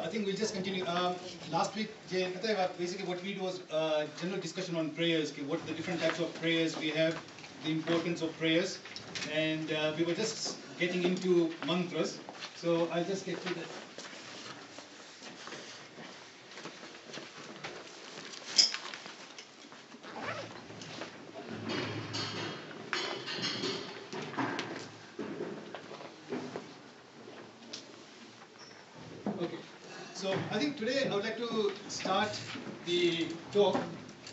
I think we'll just continue. Last week, basically what we did was general discussion on prayers, what the different types of prayers we have, the importance of prayers, and we were just getting into mantras. So I'll just get to that. Okay, so I think today I would like to start the talk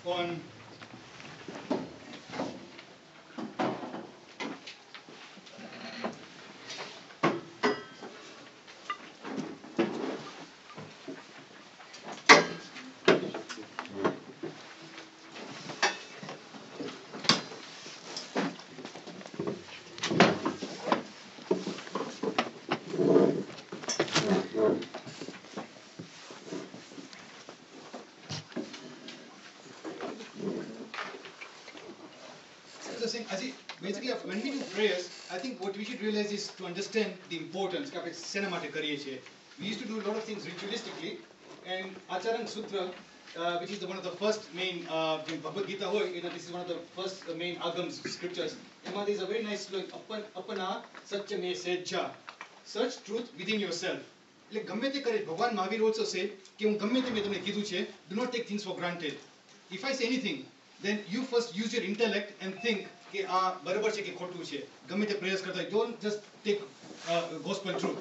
on basically when we do prayers, I think what we should realize is to understand the importance. We used to do a lot of things ritualistically, and Acharan Sutra, which is one of the first main Bhagavad Gita, this is one of the first main agams scriptures. There is a very nice slogan, Apana Satya Me Sejja, search truth within yourself. Like Bhagwan Mahavir also said, do not take things for granted. If I say anything, then you first use your intellect and think કે આ બરાબર છે કે ખોટું છે. ગમે તે પ્રયાસ કરતા હોય, don't just take gospel truth.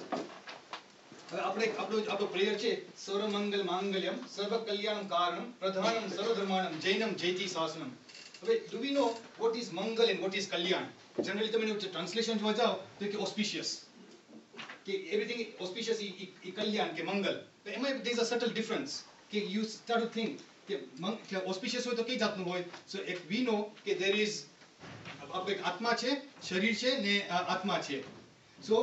હવે આપણે આપણો પ્રેયર છે સર્વમંગલ માંગલ્યમ સર્વ કલ્યાણમ કારણમ પ્રધાનમ સર્વધર્માણમ જૈનમ જયતિ શાસનમ. હવે do we know what is mangal and what is kalyan? Generally તમે ટ્રાન્સલેશન જોવા જાઓ તો કે auspicious, કે everything auspicious is kalyan કે મંગલ. but there is a subtle difference કે you start to think કે auspicious હોય તો કઈ જાતનું હોય. so we know કે there is આપણે આત્મા છે, શરીર છે ને આત્મા છે. so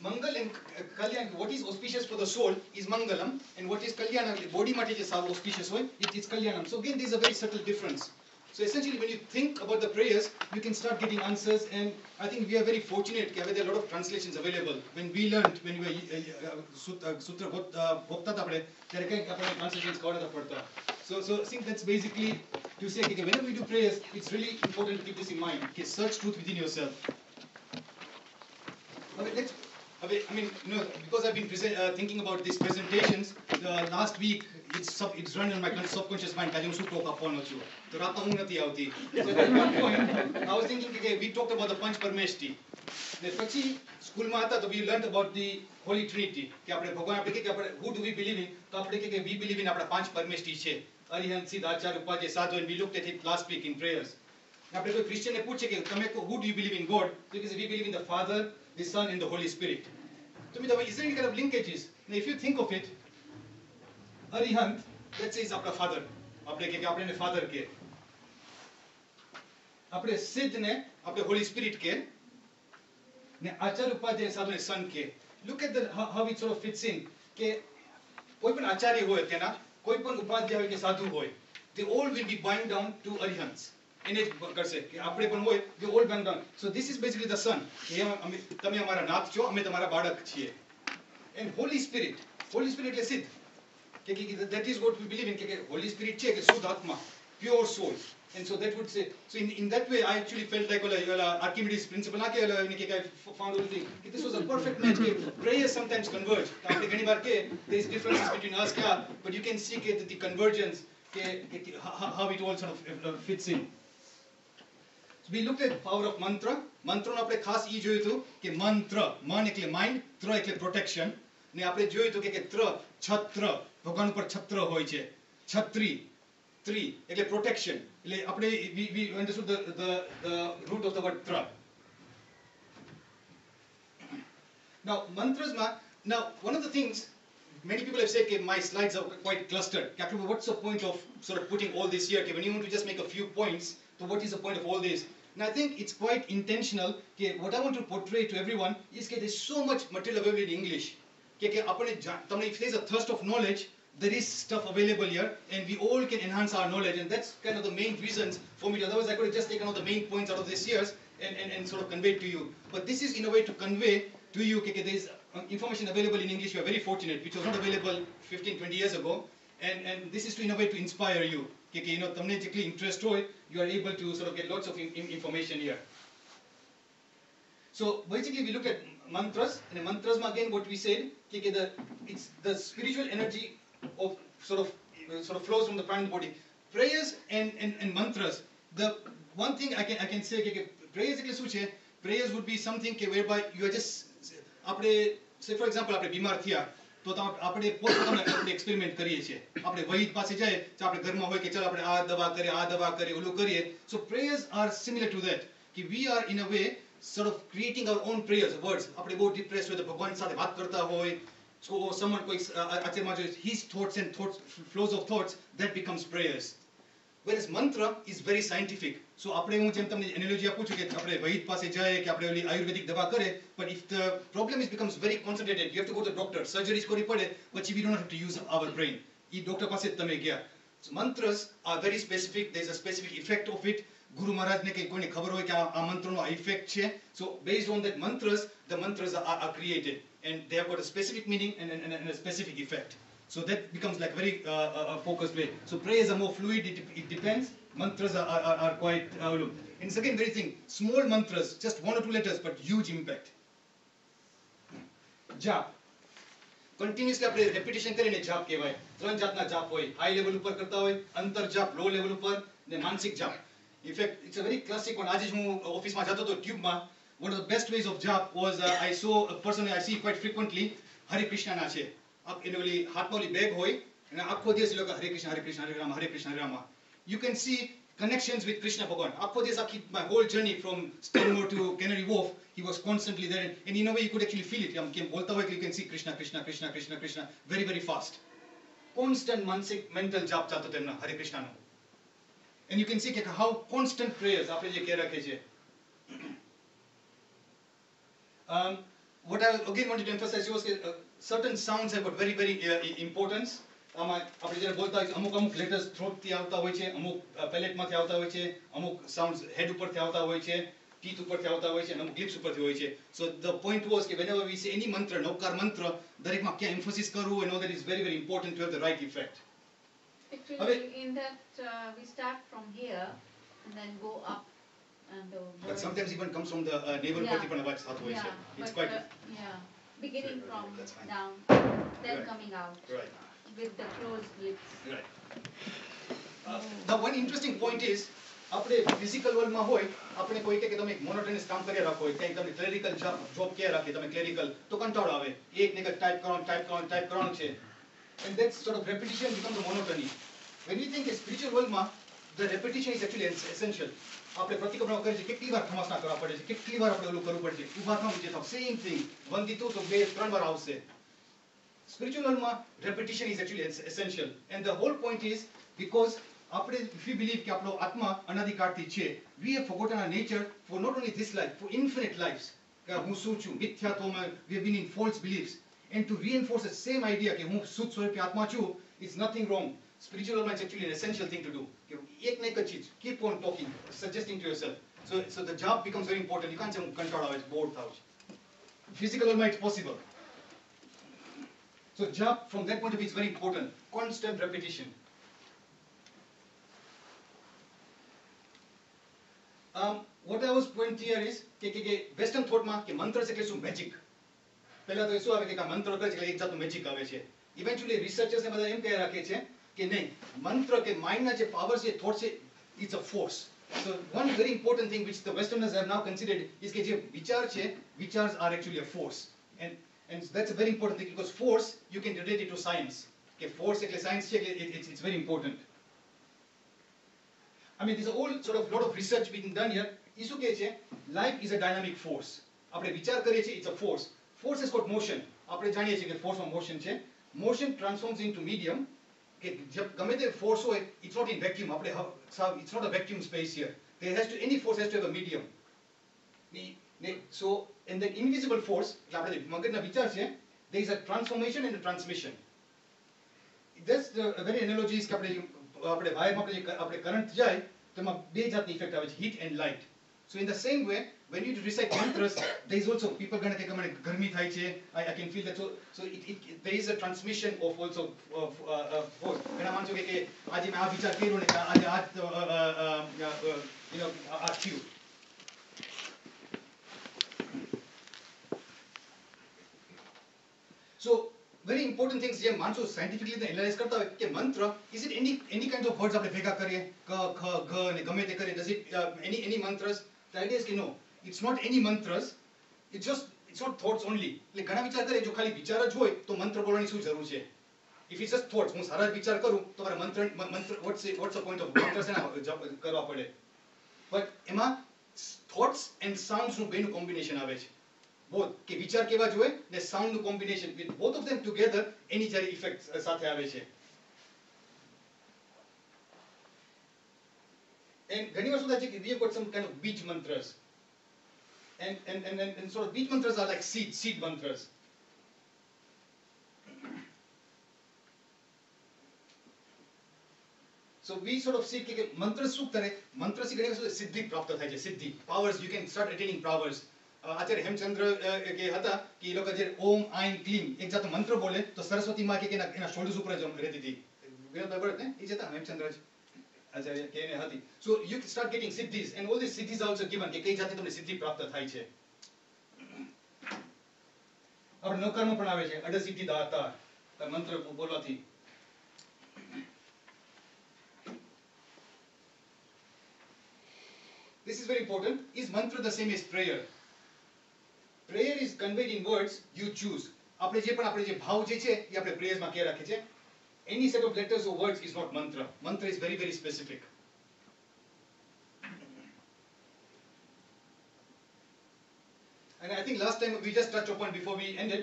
mangal and kalyan, what is auspicious for the soul is mangalam, and what is kalyana, body માટે જે સારું auspicious હોય it is kalyanam. so again there is a very subtle difference. so essentially when you think about the prayers, you can start getting answers, and I think we are very fortunate that there are a lot of translations available. When we learned, when we were sutra ભોગતા હતા આપણે ત્યારે કંઈક આપણે translations કાઢતા પડતા. So I think that's basically to say that whenever we do prayers, it's really important to keep this in mind. Okay, search truth within yourself. Okay, I mean, because I've been thinking about these presentations, last week it's run in my subconscious mind. So at one point, I was thinking, okay, we talked about the Panch Parmeshti. School we learned about the Holy Trinity. Who do we believe in? We believe in Panch Parmeshti. Arihant, Siddha, Acharya, Upadhyay, Sadhu, and we looked at it last week in prayers. Now, if a Christian who do you believe in God? Because we believe in the Father, the Son, and the Holy Spirit. So, is there any kind of linkages? Now, if you think of it, Arihant, let's say is our father. Our father ke. Our Siddh ne, our Holy Spirit ke. Ne Acharya, Upadhyay, Sadhu, and Son ke. Look at how it sort of fits in. Ke koi pan Acharya hoye ke na, koi pan Upadhyay hoye ke Sadhu hoye. They all will be bound down to Arihants. We all bound down. So this is basically the Son. And Holy Spirit is Siddh. That is what we believe in. Holy Spirit is Sudhatma, pure soul. And so that would say, so in that way I actually felt like Archimedes' principle. I found all thing. This was a perfect match. Prayers sometimes converge. There is differences between us, but you can see the convergence, how it all sort of fits in. So we looked at power of mantra. Mantra આપણે ખાસ ઈ જોયું હતું કે મંત્ર, મન એટલે mind, ત્ર એટલે પ્રોટેક્શન, ને આપણે જોયું હતું કે ત્ર છત્ર, ભગવાન ઉપર છત્ર હોય છે. છત્રી, ત્રી એટલે પ્રોટેક્શન. એટલે આપણે we understood the root of the word tra. Now mantras now one of the things many people have said that my slides are quite clustered. What's the point of sort of putting all this here? When you want to just make a few points, so what is the point of all this? And I think it's quite intentional. What I want to portray to everyone is that there's so much material available in English. If there's a thirst of knowledge, there is stuff available here, and we all can enhance our knowledge. And that's kind of the main reasons for me. Otherwise, I could have just taken all the main points out of this years and sort of convey it to you. But this is in a way to convey to you કે there is information available in English. You are very fortunate, which was not available 15-20 years ago, and this is to in a way to inspire you કે you know તમને જેટલી interest હોય, you are able to sort of get lots of information here. So basically we look at mantras, and in mantras again what we said it's the spiritual energy of sort of flows from the prana body. Prayers and mantras, the one thing I can say prayers એટલે શું છે, prayers would be something whereby you are just આપણે say for example આપણે બીમાર થયા તો આપણે પોતાના આપણે એક્સપેરિમેન્ટ કરીએ છીએ, આપણે વૈદ પાસે જાય તો આપણે ઘરમાં હોય કે ચાલ આપણે આ દવા કરીએ ઓલું કરીએ. So prayers are similar to that, કે we are in a way sort of creating our own prayers, words. આપણે બહુ ડિપ્રેસ હોય તો ભગવાન સાથે વાત કરતા હોય, so someone કોઈ આચરમાં જો his thoughts and thoughts, flows of thoughts, that becomes prayers. Whereas mantra is very scientific. So આપણે હું જેમ તમને એનાલોજી આપું છું કે આપણે વૈદ પાસે જાય કે આપણે ઓલી આયુર્વેદિક દવા કરે, but if the problem becomes very concentrated, you have to go to the doctor, surgeries કરવી પડે, પછી we don't have to use our brain. E doctor પાસે જ તમે ગયા. So mantras are very specific, there is a specific effect of it. ગુરુ મહારાજને કે કોઈને ખબર હોય કે આ મંત્રનો ઇફેક્ટ છે. So based on that mantras, the mantras are created, and they have got a specific meaning and a specific effect. So that becomes like very focused way. So prayers are more fluid, it depends. Mantras are quite and it's again very thing, small mantras, just 1 or 2 letters, but huge impact. જાપ continuously આપણે repetition કરીને જાપ કહેવાય. 3 જાતના જાપ હોય, high level ઉપર કરતા હોય, અંતર જાપ લો લેવલ ઉપર, ને માનસિક જાપ. In fact, it's a very classic one. આજે હું ઓફિસમાં જતો હતો ટ્યુબમાં, one of the best ways of jap was I saw a person I see quite frequently, હરે કૃષ્ણના છે. એને ઓલી હાથમાં ઓલી બેગ હોય અને આખો દિવસ લોકો હરે કૃષ્ણ હરે કૃષ્ણ હરે રામ હરે કૃષ્ણ હરે Ram. You can see connections with Krishna Bhagavan. આખો દિવસ આખી my whole journey from Stanmore to Canary Wharf, he was constantly there, and in a way you could actually feel it. કેમ બોલતા હોય you can see Krishna Krishna Krishna Krishna Krishna very very fast. Constant માનસિક mental jap ચાલતો તેમના હરે કૃષ્ણનો. And you can see how constant prayers આપણે જે કહી રાખે છે. What I again wanted to emphasize was certain sounds have got very very importance. આપણે જ્યારે બોલતા હોય અમુક લેટર્સ થ્રોટ થી આવતા હોય છે, અમુક પેલેટ માંથી આવતા હોય છે, અમુક સાઉન્ડ્સ હેડ ઉપરથી આવતા હોય છે, ટીથ ઉપરથી આવતા હોય છે, અને અમુક લિપ્સ ઉપરથી હોય છે. So the point was કે whenever we say any mantra, નવકાર મંત્ર, દરેકમાં ક્યાં એમ્ફોસિસ કરવું, and all that is very very important to have the right effect. Actually, in that we start from here and then go up and but sometimes even comes from the navel પરથી પણ અવાજ થતો હોય છે. It's quite beginning from down, then right. coming out. Right. With the closed lips. Right. The one interesting point is આપણે physical વર્લ્ડમાં હોય, આપણે કોઈ કે તમે એક મોનોટોનસ કામ કર્યા રાખો, ક્યાંય તમે ક્લેરિકલ જોબ કર્યા રાખી તમે ક્લેરિકલ, તો કંટાળો આવે, એક ને એક ટાઈપ કરવાનું છે, and that sort of repetition becomes a monotony. When we think in spiritual worldમાં, the repetition is actually essential. આપણે પ્રતિક્રમણ કરે છે, કેટલી વાર ખમાસના કરવા પડે છે, કેટલી વાર આપણે ઓલું કરવું પડશે, ઊભા થવું છે તો સેમ થિંગ, વંદિતું તો 2-3 વાર આવશે. Spiritual world repetition is actually essential, and the whole point is because if we believe that our atma anadikati છે, we have forgotten our nature for not only this life, for infinite lives. હું શું છું, મિથ્યાત્વમાં we have been in false beliefs, and to reinforce the same idea કે હું શુદ્ધ સ્વરૂપે આત્મા છું, it's nothing wrong. Spiritual world is actually an essential thing to do. એક ને એક જ ચીજ, keep on talking, suggesting to yourself. So the job becomes very important. You can't say હું કંટાળો આવે છે, bored થાઉં છું. Physical world it's possible. So jap from that point of view is very important. Constant repetition. What I was pointing here is કે Western thought માં કે મંત્ર એટલે શું મેજિક. પહેલા તો શું આવે કે મંત્ર કરે છે એટલે એક જાતનું મેજિક આવે છે. Eventually researchers ને બધા એમ કહી રાખે છે કે નહીં, મંત્ર કે માઇન્ડના જે પાવર છે, થોટ છે, it's a force. So one very important thing which the Westerners have now considered is કે જે વિચાર છે, વિચાર્સ are actually a force. And that's a very important thing because force you can relate it to science. Okay, force એટલે science છે, it's very important. I mean, there's a whole sort of lot of research being done here. ઈ શું કહે છે, life is a dynamic force. આપણે વિચાર કરીએ છીએ, it's a force. Force has got motion. આપણે જાણીએ છીએ કે force માં motion છે. Motion transforms into medium. કે ગમે તે force હોય, it's not in vacuum. It's not a vacuum space here. Any force has to have a medium. So in the invisible force, મગજના વિચાર છે, there is a transformation and a transmission. That's the very analogies કે આપણે વાયરમાં આપણે current જાય તો એમાં બે જાતની ઇફેક્ટ આવે છે, heat and light. So in the same way, when you recite mantras, there is also people gonna take a minute, garmi thai che. I can feel that. So there is a transmission of also of force. When I manso ke aaj main vichar kero ne aaj you. So very important things je manso scientifically analyze karta hoy ke mantra, is it any kind of words aapne bhega kariye ka kha ga ne game te kare, does it any mantras? The idea is no, it's not any mantras, it's not thoughts only. એટલે ઘણા વિચાર કરે જો ખાલી વિચાર જ હોય તો મંત્ર બોલવાની શું જરૂર છે? If it's just thoughts, હું સારા વિચાર કરું તો મારે મંત્ર what's the point of મંત્ર છે ના કરવા પડે? But એમાં thoughts and sounds નું બેનું કોમ્બિનેશન આવે છે. Both કે વિચાર કેવા જોઈએ ને સાઉન્ડ નું combination, with both of them together એની જ્યારે ઇફેક્ટ સાથે આવે છે. And ઘણી વાર શું થાય છે કે we have got some kind of beach mantras, and sort of beach mantras are like seed mantras. So we sort of see કે મંત્ર શું કરે, મંત્રથી ઘણી વસ્તુ સિદ્ધિ પ્રાપ્ત થાય છે, સિદ્ધિ, powers, you can start attaining powers. Acharya Hemchandra કે હતા કે એ લોકો જે ઓમ આઈમ ક્લીમ એક જાતનો મંત્ર બોલે તો સરસ્વતી માં કે એના શોલ્ડર્સ ઉપર જ રહેતી હતી. વિનોદભાઈ બરાબર ને એ જ હતા હેમચંદ્ર આચાર્ય કે એને હતી. So you can start getting siddhis, and all these siddhis are also given કે કઈ જાતની તમને સિદ્ધિ પ્રાપ્ત થાય છે. આપણે નૌકારમાં પણ આવે છે અડસિદ્ધિ દાતા મંત્ર બોલવાથી. This is very important. Is mantra the same as prayer? Prayer is conveyed in words you choose. આપણે જે ભાવ જે છે એ આપણે prayers માં કે રાખે છે. Any set of letters or words is not mantra. Mantra is very, very specific. And I think last time we just touched upon before we ended,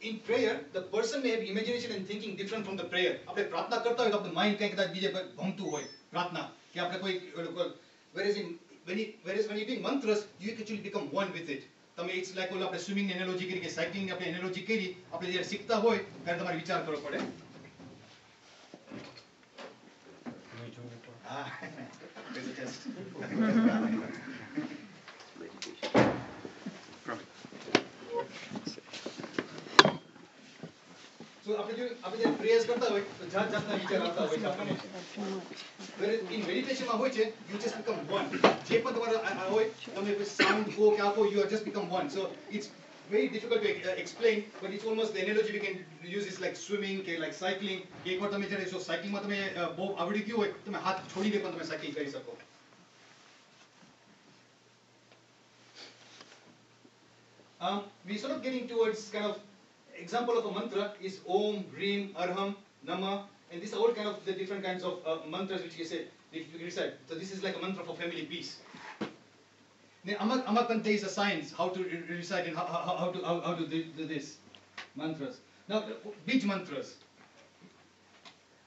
in prayer, the person may have imagination and thinking different from the prayer. આપણે પ્રાર્થના કરતા હોય તો આપણું mind કંઈક કદાચ બીજે ભમતું હોય પ્રાર્થના કે આપણે કોઈ whereas when you doing mantras, you actually become one with it. તમે it's like ઓલા આપણે સ્વિમિંગ એનાલોજી કરી કે સાયકલિંગ ની આપણે એનાલોજી કરી, આપણે જ્યારે શીખતા હોય ત્યારે તમારે વિચાર કરવો પડે. હા there's a test. So આપણે જે પ્રેયર્સ કરતા હોય તો જાતના વિચાર આવતા હોય છે આપણને. Whereas in meditation માં હોય છે you just become one. જે પણ તમારો હોય તમે સાઉન્ડ કો કે આપો, you just become one. So it's very difficult to explain, but it's almost the analogy we can use is like swimming કે like cycling. એકવાર તમે જ્યારે સાયકલિંગ માં તમે બહુ આવડી ગયું હોય તમે હાથ છોડીને પણ તમે સાયકલિંગ કરી શકો. We sort of getting towards kind of example of a mantra is Om, Hrim, Arham, Nama, and these are all kind of the different kinds of mantras which you say you can recite. So this is like a mantra for family peace. Amakan there is a science how to recite and how to do this mantras. Now beach mantras.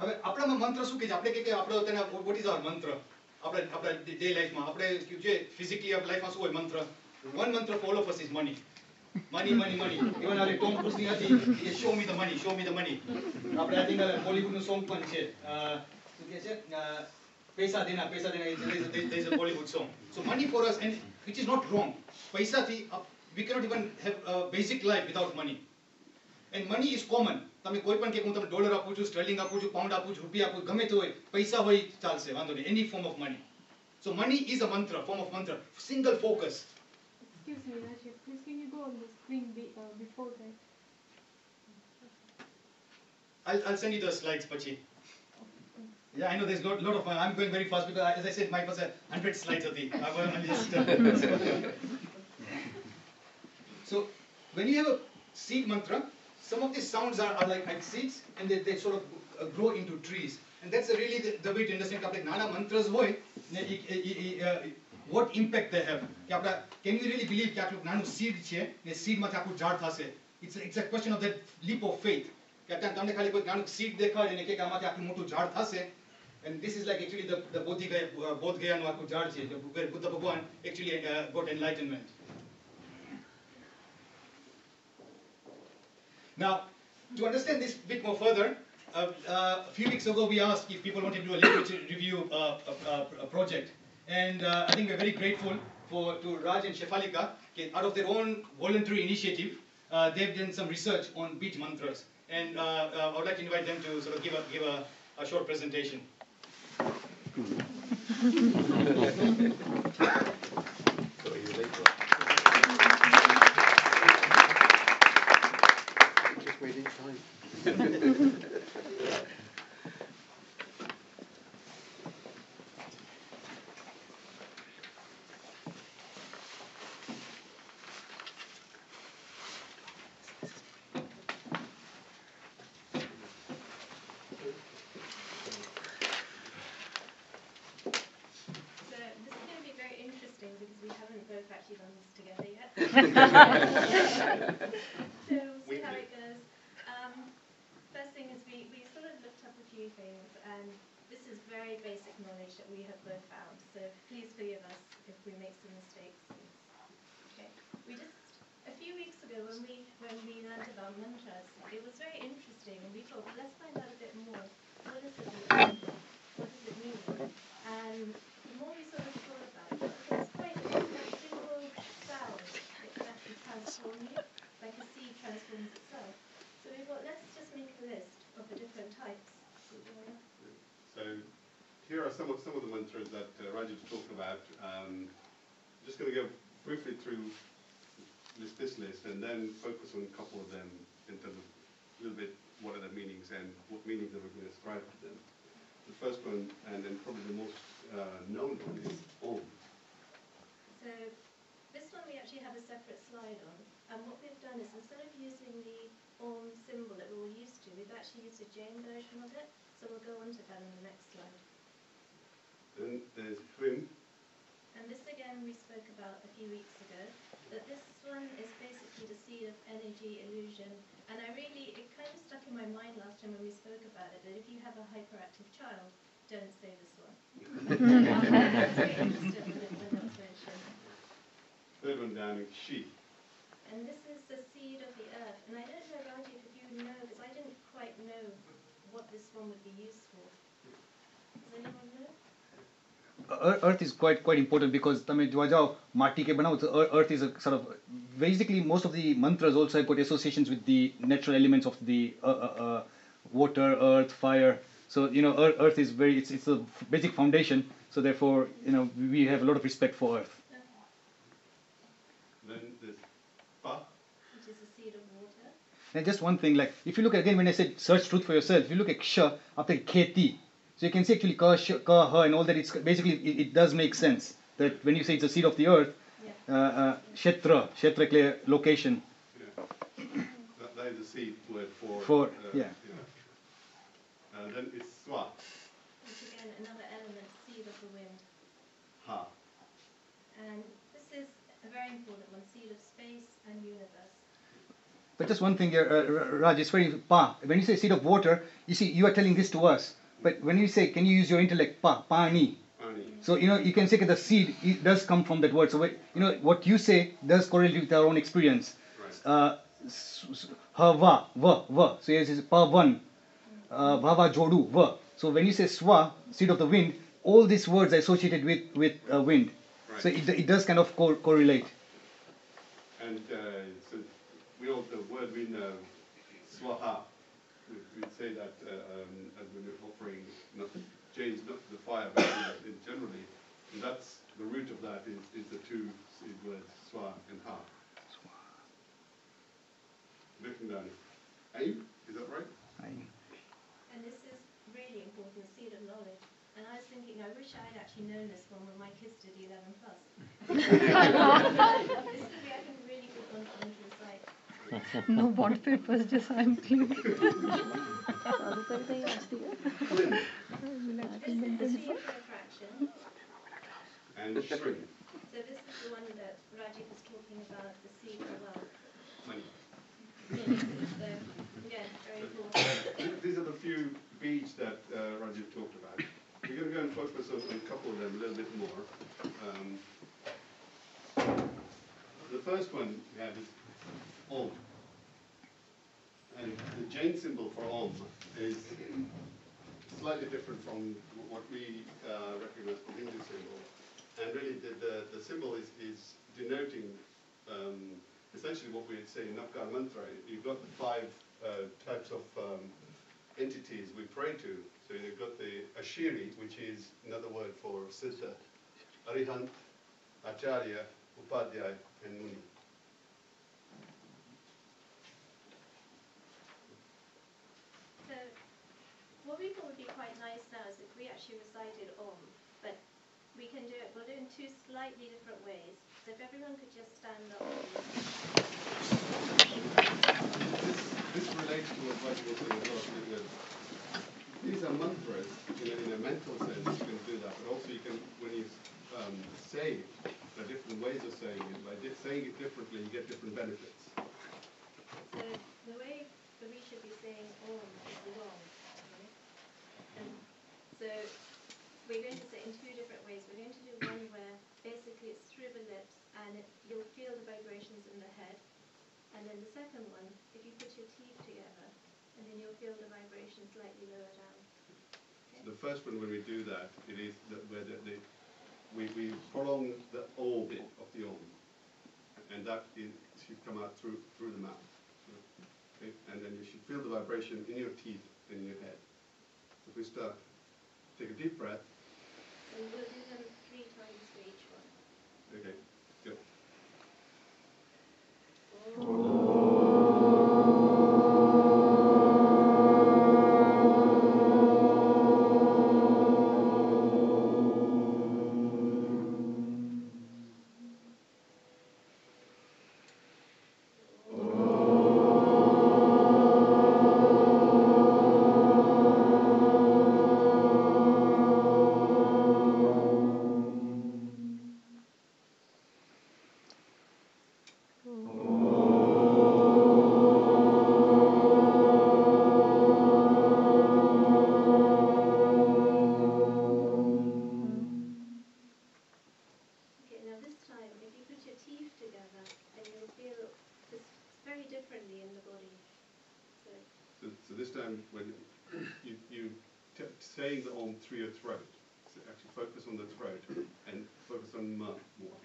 હવે આપણામાં મંત્ર શું કે છે આપણે કે આપણે તેના what is our mantra આપણા ડે લાઈફમાં આપણે જે ફિઝિકલી લાઈફમાં શું હોય મંત્ર? One mantra for all of us is money. Money. Even our Tom Cruise ની હતી કે show me the money. આપણે I think બોલિવૂડ નું સોંગ પણ છે શું કહે છે પૈસા દેના there is a Bollywood song. So money for us, and which is not wrong. પૈસાથી we cannot even have a basic life without money. And money is common. તમે કોઈ પણ કે હું તમને ડોલર આપું છું, સ્ટર્લિંગ આપું છું, પાઉન્ડ આપું છું, રૂપિયા આપું, ગમે તે હોય, પૈસા હોય ચાલશે, વાંધો નહીં. Any form of money. So money is a mantra, form of mantra, single focus. Excuse me, Rashid, please can you go on the screen before that? I'll send you the slides pachi. Yeah, I know there's a lot of I'm going very fast because as I said my was 100 slides of the I'm just So when you have a seed mantra, some of these sounds are like seeds, and they sort of grow into trees, and that's really the way to understand આપણે નાના mantras હોય ને what impact they have. Can you really believe કે આટલું નાનું seed છે ને seed માંથી આખું ઝાડ થશે? It's a question of that leap of faith. કે તમને ખાલી કોઈ નાનું seed દેખાડે ને કે આમાંથી આટલું મોટું ઝાડ થશે. And this is like actually the બોધગયાનું આખું ઝાડ છે where Buddha Bhagwan actually got enlightenment. Now, to understand this a bit more further, a few weeks ago we asked if people wanted to do a literature review project. And I think we're very grateful to Raj and Shefalika. Okay, out of their own voluntary initiative, they've done some research on beach mantras. And I would like to invite them to sort of give a short presentation. Just waiting time. Because we haven't both actually done this together yet. So we'll see how it goes. First thing is we sort of looked up a few things, and this is very basic knowledge that we have both found. So please forgive us if we make some mistakes. Okay. A few weeks ago when we learned about mantras, it was very interesting, and we thought, well, let's find out a bit more. What does it mean? What does it mean? And the more we sort of thought about it, it's quite a single sound that can actually transform you, like a seed transforms itself. So we thought, let's just make a list of the different types. So here are some of the mantras that Rajiv talked about. Just going to go briefly through this list and then focus on a couple of them in terms of a little bit what are the meanings and what meanings are we going to ascribe to them. The first one, and then probably the most known one, is Om. So this one we actually have a separate slide on, and what we've done is instead of using the Om symbol that we're all used to, we've actually used a Jain version of it, so we'll go on to that in the next slide. Then there's Hrim. And this again we spoke about a few weeks ago, that this one is basically the seed of energy, illusion, and it kind of stuck in my mind last time when we spoke about it, that if you have a hyperactive child, don't say this one. I was very interested when that was mentioned. Third one down is She. And this is the seed of the earth, and I don't know, Rajiv, if you know, because I didn't quite know what this one would be used for. Does anyone know? Earth is quite important because તમે જોવા જાઓ માટી કે બનાવો તો earth is a sort of basically most of the mantras also have got associations with the natural elements of the water, earth, fire. So earth is it's a basic foundation. So therefore we have a lot of respect for earth. Then there's Pa. Which is the seed of water. And just one thing, like if you look again when I said search truth for yourself, if you look at ksha after kheti. So you can see actually ka, ka, ha and all that, it's basically, it does make sense that when you say it's the seed of the earth, kshetra location. Yeah. That is the seed word for yeah. Then it's Swa. Which again, another element, seed of the wind. Ha. And this is a very important one, seed of space and universe. But just one thing here, Raj, it's very pa. When you say seed of water, you see, you are telling this to us. But when you say, can you use your intellect, pani? So, you can say that the seed it does come from that word. So, what you say does correlate with our own experience. Right. Ha, va. So, yes, it's pa, one. Bhava, jodu, va. So, when you say swa, seed of the wind, all these words are associated with wind. Right. So, it does kind of correlate. And so we know the word wind, Swaha. We'd say that as when we're offering, Jain's not the fire, but generally, and that's the root of that is the two seed words, Swa and Ha. Looking down, Aim, is that right? And this is really important, seed of knowledge. And I was thinking, I wish I had actually known this one when my kids did 11+. This would be, I think, a really good one for them to recite. No bond papers, just I'm clean. This is the seed for attraction. And Shri, So this is the one that Rajiv was talking about, the seed for wealth. money. So, again, very important. These are the few beads that Rajiv talked about. We're going to go and focus on a couple of them a little bit more. The first one we have is Om. And the Jain symbol for Om is slightly different from what we recognize from Hindu symbol. And really the symbol is denoting essentially what we'd say in Navkar Mantra. You've got the 5 types of entities we pray to. So you've got the Ashiri, which is another word for Siddha, Arihant, Acharya, Upadhyay, and Muni. So what we thought would be quite nice now is if we actually recited Om, but we can do it, we'll do it in 2 slightly different ways. So if everyone could just stand up, This relates to what Vajra was saying as well. Because these are mantras, in a mental sense, you can do that, but also you can, when you say it, there are different ways of saying it. By saying it differently, you get different benefits. so the way that we should be saying Om is long, right? And so we're going to say it in 2 different ways. We're going to do one where basically it's through the lips and you'll feel the vibrations in the head. And then the second one, if you put your teeth together, and then you'll feel the vibration slightly lower down. Okay? The first one, when we do that, it is where we prolong the O bit of the Om, and that should come out through the mouth. Okay? And then you should feel the vibration in your teeth and in your head. If we start, take a deep breath. And we'll do them 3 times for each one. Okay, go. Okay, now this time, if you put your teeth together, and you'll feel this very differently in the body. So this time, when you saying the Om through your throat, so actually focus on the throat and focus on Ma more.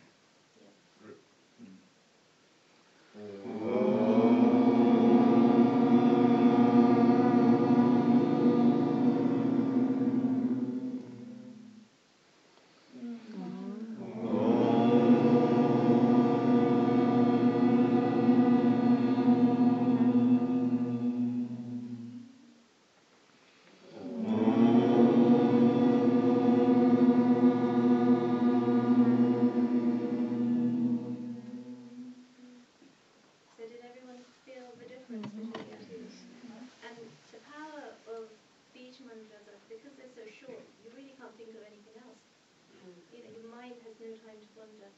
So did everyone feel the difference between the two? And the power of speech mantras are because they're so short, you really can't think of anything else. You know, your mind has no time to wander.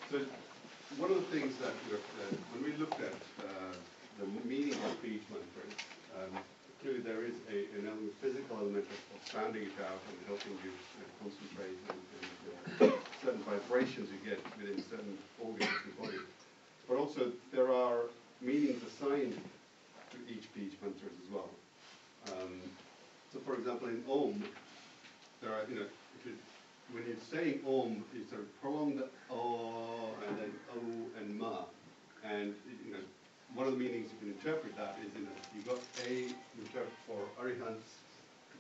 So one of the things that when we looked at the meaning of speech mantras, clearly there is an element, physical element of sounding it out and helping you concentrate and certain vibrations you get within certain organs of the body. But also there are meanings assigned to each speech mantras as well. So for example, in Om, there are, when you're saying Om, you sort of prolong the O and then O and Ma. And one of the meanings you can interpret that is, you got A, you interpret for Arihants,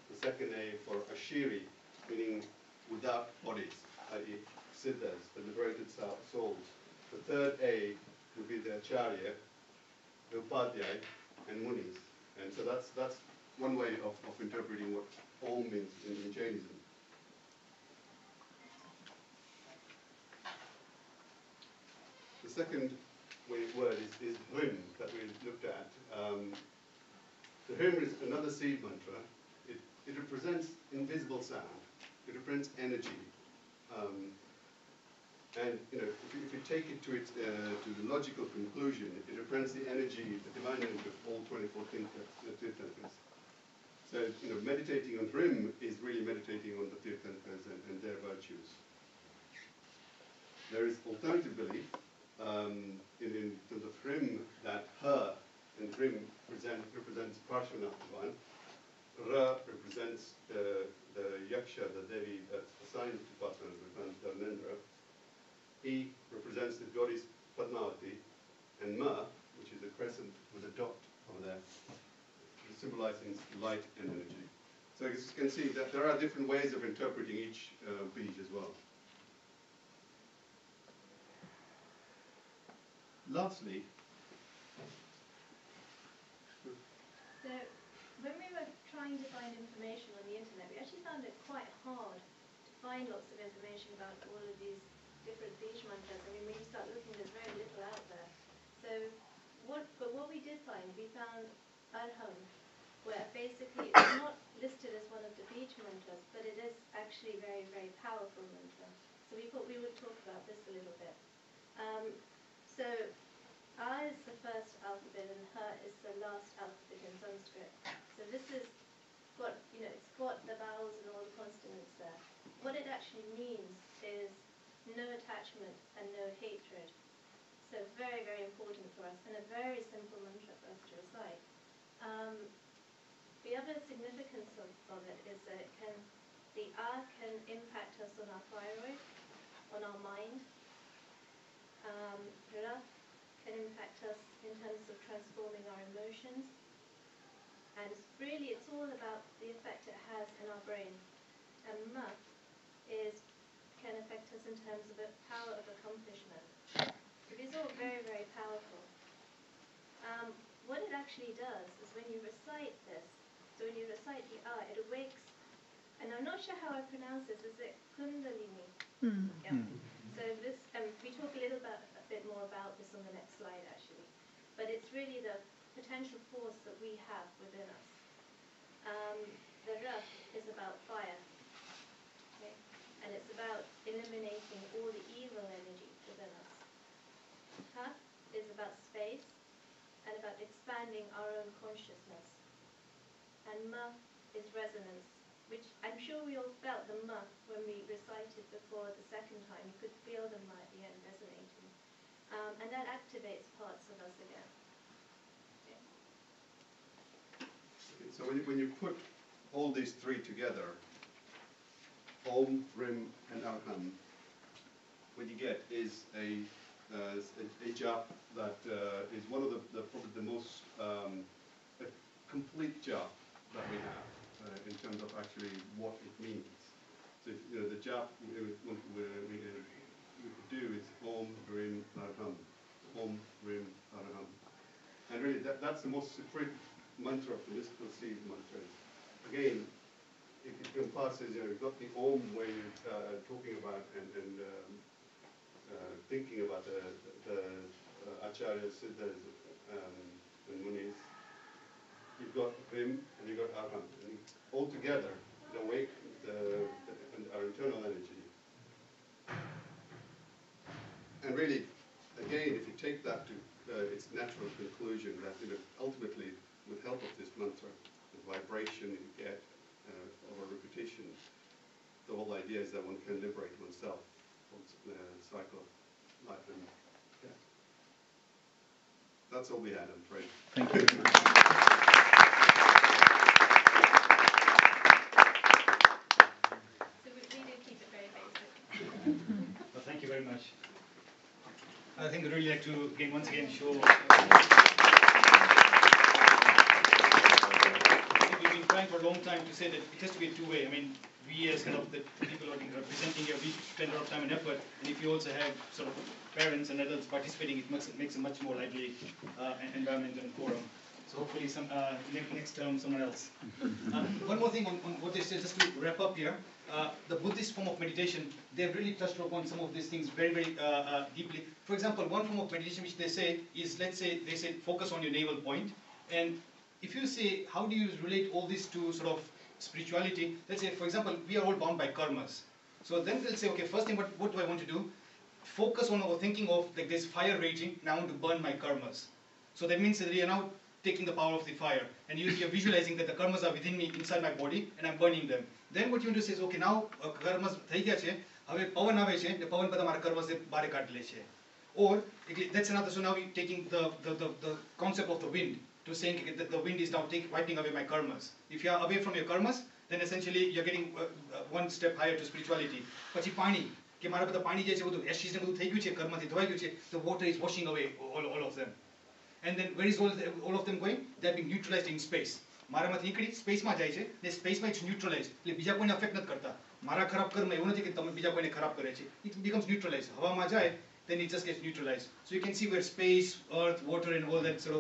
the second A for Ashiri, meaning without bodies, i.e. Siddhas, the liberated souls. The third A would be the Acharya, the Upadhyay, and Munis. And so that's one way of interpreting what Om means in Jainism. The second word is Hrim that we looked at. The Hrim is another seed mantra. It represents invisible sound. It represents energy. And if you take it to the logical conclusion, it represents the energy, the divine energy of all 24 Tirthankars. So meditating on Hrim is really meditating on the Tirthankars and their virtues. There is alternative belief in terms of Hrim, that her and Hrim represents Parshvanathan. Ra represents the Yaksha, the Devi that's assigned to Parshvanathan, Dharmendra. E represents the goddess Padmavati, and Ma, which is a crescent with a dot over there, symbolizing light and energy. So as you can see that there are different ways of interpreting each bead as well. Lastly, So when we were trying to find information on the internet, we actually found it quite hard to find lots of information about all of these different beach mantras. I mean, when you start looking, there's very little out there. So what we did find, we found Arham, where basically it's not listed as one of the beach mantras, but it is actually very, very powerful mantra. So we thought we would talk about this a little bit. So A is the first alphabet and Ha is the last alphabet in Sanskrit. So this is got, it's got the vowels and all the consonants there. What it actually means is no attachment and no hatred. So very, very important for us and a very simple mantra for us to recite. The other significance of it is that the A can impact us on our thyroid, on our mind. Ra can impact us in terms of transforming our emotions. And it's all about the effect it has in our brain. And Ma can affect us in terms of a power of accomplishment. So these are all very, very powerful. What it actually does is when you recite this, so when you recite the A, it awakes, and I'm not sure how I pronounce this, is it Kundalini? Yeah. So this, we talk a bit more about this on the next slide actually, but it's really the potential force that we have within us. The Ra is about fire, okay? And it's about eliminating all the evil energy within us. Ha is about space and about expanding our own consciousness. And Ma is resonance, which I'm sure we all felt the Ma when we recited before the second time. You could feel the Ma at the end resonating. And that activates parts of us again. Okay. So when you put all these three together, Om, Rim, and Arham, what you get is a jap that is one of probably the most complete jap that we have in terms of actually what it means. So the jap we could do is Om, Rim, Arham. Om, Rim, Arham. And really that's the most supreme mantra of the mystical seed mantras. Again, it encompasses, you've got the Om where you're talking about and thinking about the Acharyas, Siddhas, and Munis. You've got Rim and you've got Arham. And all together, they awaken our internal energy. And really, again, if you take that to its natural conclusion, that ultimately, with help of this mantra, the vibration you get over repetition, the whole idea is that one can liberate oneself from the cycle of life and death. That's all we had, I'm afraid. Thank you. So we did keep it very basic. Well, thank you very much. I think I'd really like to once again show. We've been trying for a long time to say that it has to be a two-way. I mean, we as kind of the people who are representing here, we spend a lot of time and effort, and if you also have sort of parents and adults participating, it makes a much more lively environment and forum. So hopefully next term someone else. One more thing on what they said, just to wrap up here. The Buddhist form of meditation, they've really touched upon some of these things very, very deeply. For example, one form of meditation which they say is, let's say, they say focus on your navel point. And if you say, how do you relate all this to sort of spirituality? Let's say, for example, we are all bound by karmas. So then they'll say, okay, first thing, what do I want to do? Focus on or thinking of like this fire raging, and I want to burn my karmas. So that means that you are now taking the power of the fire, and you're visualizing that the karmas are within me, inside my body, and I'm burning them. Then what you want to say is, okay, now karmas થઈ ગયા છે, હવે પવન આવે છે, ને પવન બધા મારા કર્મસ બારે કાઢી લે છે. Or that's another. So now we're taking the concept of the wind to saying that the wind is now wiping away my karmas. If you are away from your karmas, then essentially you're getting one step higher to spirituality. પછી પાણી કે મારા બધા પાણી જે છે બધું acid ને બધું થઈ ગયું છે કર્મથી ધોવાઈ ગયું છે, the water is washing away all of them. And then where is all of them going? They are being neutralized in space. મારામાંથી નીકળી સ્પેસમાં જાય છે ને સ્પેસમાં ઇટ્સ ન્યુટ્રલાઇઝ, એટલે બીજા કોઈને અફેક્ટ નથી કરતા. મારા ખરાબ કર્મ એવું નથી કે તમે બીજા કોઈને ખરાબ કરે છે. It becomes neutralized. હવામાં જાય then it just gets neutralized. So you can see where space, earth, water and all that sort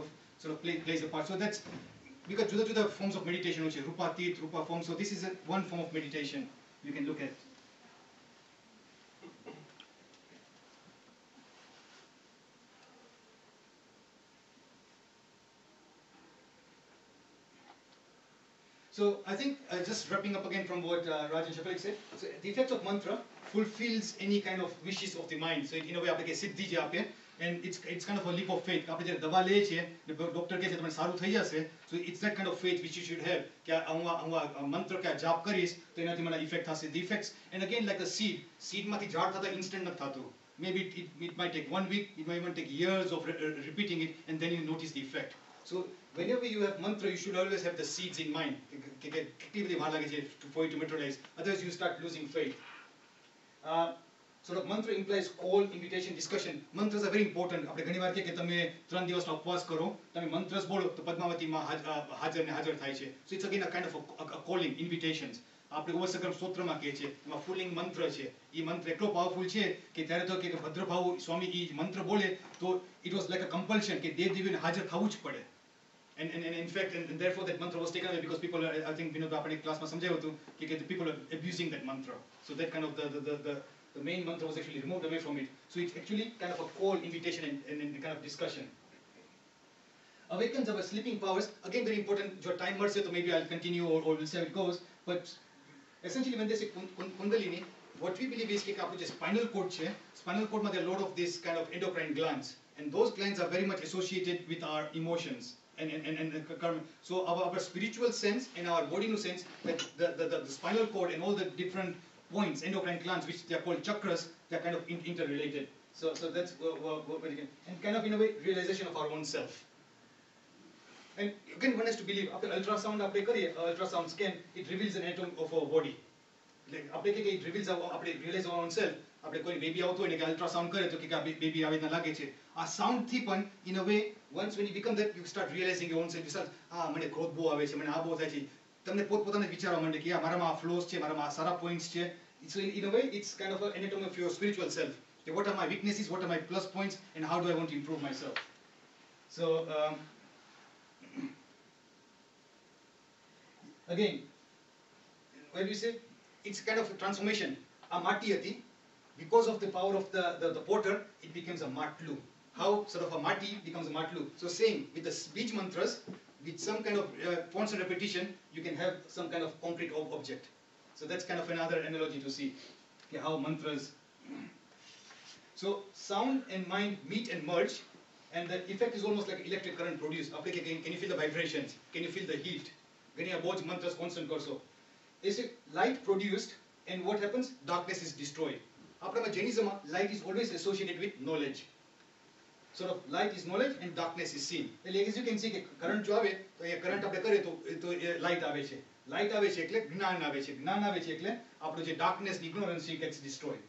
of plays a part. So that's because juda forms of meditation hoche, rupa tit, rupa form. So this is one form of meditation you can look at. So I think just wrapping up again from what Rajan Shafalik said, so the effects of mantra fulfills any kind of wishes of the mind. So in a way આપણે કે સિદ્ધિ જે આપે, and it's kind of a leap of faith. આપણે જ્યારે દવા લઈએ છીએ ડોક્ટર કહે છે તમને સારું થઈ જશે, so it's that kind of faith which you should have કે હું મંત્ર કે જાપ કરીશ તો એનાથી મને ઇફેક્ટ થશે. The effects, and again like the seed માંથી ઝાડ થતા instant નથી થતું. Maybe it might take 1 week, it might even take years of repeating it, and then you notice the effect. So whenever you have mantra, you should always have the seeds in mind. For it to materialize. Otherwise, you start losing faith. Sort of mantra implies call, invitation, discussion. Mantras are very important. આપણે ઘણીવાર કે તમે 3 દિવસનો ઉપવાસ કરો, તમે mantras બોલો તો પદ્માવતીમાં હાજર ને હાજર થાય છે. So it's again a kind of a calling, invitations. આપણે ઓવસકરમ સ્તોત્રમાં કહે છે, એમાં ફૂલિંગ મંત્ર છે. એ મંત્ર એટલો પાવરફુલ છે કે ત્યારે તો કે ભદ્રભાવ સ્વામી એ મંત્ર બોલે તો it was like a compulsion કે દેવ દેવીને હાજર થવું જ પડે. And in fact, and therefore that mantra was taken away because people are, I think Vinod આપણે ક્લાસમાં સમજાવ્યું હતું કે the people are abusing that mantra. So that kind of the main mantra was actually removed away from it. So it's actually kind of a call, invitation and kind of discussion. Awakens our sleeping powers. Again very important. જો time મળશે તો maybe I'll continue or we'll see how it goes. But essentially when they say kundalini, what we believe is કે આપણું જે spinal cord છે, spinal cord માં there are a lot of this kind of endocrine glands, and those glands are very much associated with our emotions. And karma. So our spiritual sense and our body sense, that the spinal cord and all the different points, endocrine glands, which they are called chakras, they are kind of interrelated. So that's what you can, and kind of in a way realization of our own self. And again, one has to believe. After ultrasound, after ultrasound scan, it reveals an atom of our body. Like after it reveals after realize our own self. આપણે કોઈ baby આવતો હોય ને કે ultrasound કરે તો કે આ બેબી આવી રીતના લાગે છે. આ સાઉન્ડ થી પણ in a way once when you become that you start realizing your own self. You start મને ક્રોધ બહુ આવે છે, મને આ બહુ થાય છે. તમને પોતપોતાને વિચારવા માંડે કે મારામાં આ ફ્લોસ છે, મારામાં આ સારા પોઈન્ટ્સ છે. So in a way it's kind of an anatomy of your spiritual self. What are my weaknesses, what are my plus points, and how do I want to improve myself? So again, when we say it's kind of a transformation. આ માટી હતી, because of the power of the potter, it becomes a matlu. How sort of a mati becomes a matlu. So same with the speech mantras, with some kind of constant repetition, you can have some kind of concrete object. So that's kind of another analogy to see how mantras. So sound and mind meet and merge, and the effect is almost like electric current produced. Can you feel the vibrations? Can you feel the heat? When you have mantras constant also, is it light produced, and what happens? Darkness is destroyed. આપણામાં જૈનિઝમમાં light is always associated with knowledge. Sort of light is knowledge and darkness is sin. એટલે as you can see કે current જો આવે તો એ current આપણે કરે તો light આવે છે. લાઈટ આવે છે એટલે જ્ઞાન આવે છે. જ્ઞાન આવે છે એટલે આપણો જે darkness, ignorance gets destroyed.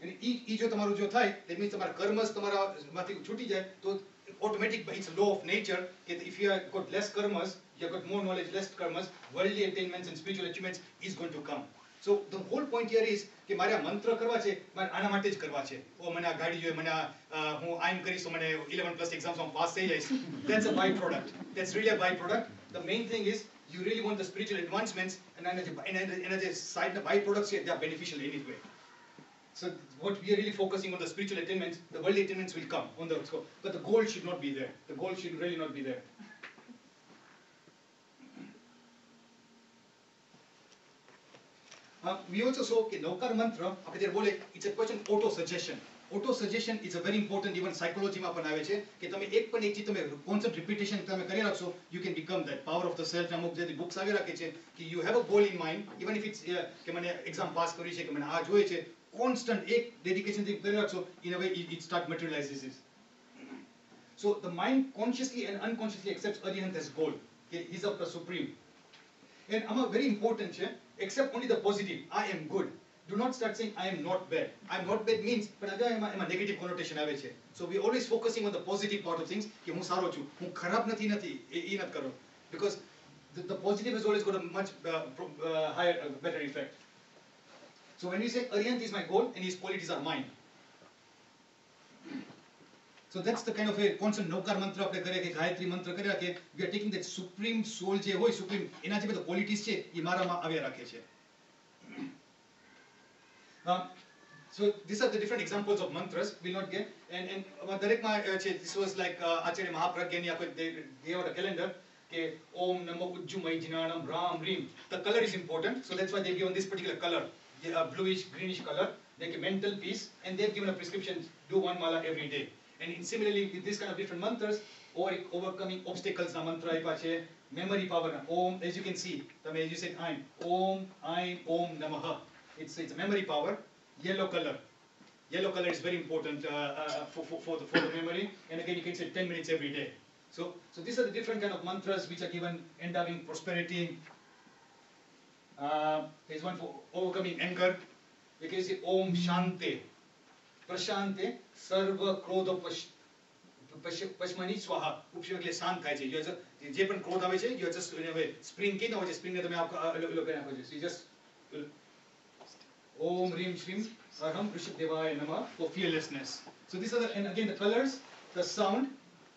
અને ઈ જો તમારું જો થાય that means તમારા કર્મસ તમારામાંથી છૂટી જાય તો automatic, it's a law of nature that if you have got less karmas, you have got more knowledge, less karmas, worldly attainments and spiritual achievements is going to come. So the whole point here is કે મારે આ મંત્ર કરવા છે, મારે આના માટે જ કરવા છે. મને આ ગાડી જોઈએ, મને હું આઈમ કરીશ તો મને 11+ એક્ઝામ્સમાં પાસ થઈ જઈશ. That's a byproduct. That's really a byproduct. The main thing is you really want the spiritual advancements, and the side byproducts they are beneficial anyway. So what we are really focusing on the spiritual attainments, the worldly attainments will come on the scope, but the goal should not be there. The goal should really not be there. We also saw કે નવકાર મંત્ર આપણે જ્યારે બોલે it's a question auto suggestion. Auto suggestion is a very important, even psychologyમાં પણ આવે છે કે તમે એક ચીજ તમે constant repetition તમે કરી રાખશો, you can become that. Power of the self અમુક જે books આવી રાખે છે કે you have a goal in mind, even if it's કે મને exam પાસ કરવી છે, કે મને આ જોઈએ છે, constant એક dedication થી કરી રાખશો, in a way it start materializes it. So the mind consciously and unconsciously accepts Arihant as goal. Okay, he's of the supreme. And very important છે, accept only the positive. I am good. Do not start saying I am not bad. I am not bad means પણ આગળ એમાં negative connotation આવે છે. So we always focusing on the positive part of things કે હું સારો છું, હું ખરાબ નથી એ નથી કરો. Because the positive has always got a much higher better effect. So when we say Arihant is my goal and his qualities are mine. So that's the kind of a constant નવકાર મંત્ર આપણે કરે કે ગાયત્રી મંત્ર કર્યા કે we are taking that supreme soul જે હોય supreme એના જે બધા qualities છે એ મારામાં આવ્યા રાખે છે. So these are the different examples of mantras. We'll not get and દરેકમાં છે, this was like Acharya મહાપ્રજ્ઞાની they gave out a calendar કે ઓમ નમો ઉજ્જુમય જિનાણમ Ram રીમ. The color is important, so that's why they've given this particular color, bluish greenish color, like a mental peace, and they've given a prescription, do one mala every day. And similarly with this kind of different mantras, overcoming obstacles na mantra આપ્યા છે, memory power na om, as you can see, તમે as you said I'm om namaha, it's a memory power. Yellow color is very important for the memory, and again you can say 10 minutes every day. So these are the different kind of mantras which are given, endowing prosperity. There's one for overcoming anger. You can say om shante prashante sarva krodha pashmani swaha. ઉપશમ એટલે શાંત થાય છે. જે પણ ક્રોધ આવે છે, you just spring કે ના હોય છે, spring ને તમે કરી નાખો છો. So you just Om Rim Shrim Aham Rishabdevaya Namah for fearlessness. So these are and again the colors, the sound,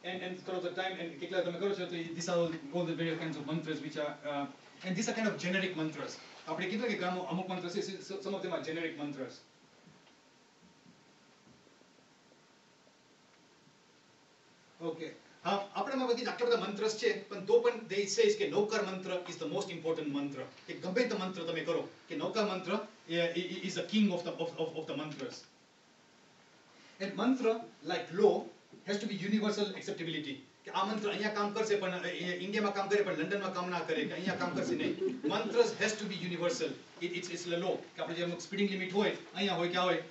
and throughout the time, and these are all the various kinds of mantras which are, and these are kind of generic mantras. આપણે કીધું કે અમુક mantras, some of them are generic mantras. Okay. આપણામાં બધી આટલા બધા મંત્રસ છે, પણ તો પણ they says કે નૌકાર મંત્ર is the most important mantra. કે ગમે તે મંત્ર તમે કરો કે નૌકાર મંત્ર is the king of the mantras. And mantra like law has to be universal acceptability. કે આ મંત્ર અહીંયા કામ કરશે પણ ઇન્ડિયામાં કામ કરે પણ લંડનમાં કામ ના કરે કે અહીંયા કામ કરશે નહીં. Mantras has to be universal. It's the law. કે આપણે જે સ્પીડિંગ લિમિટ હોય અહીંયા હોય ક્યાં હોય,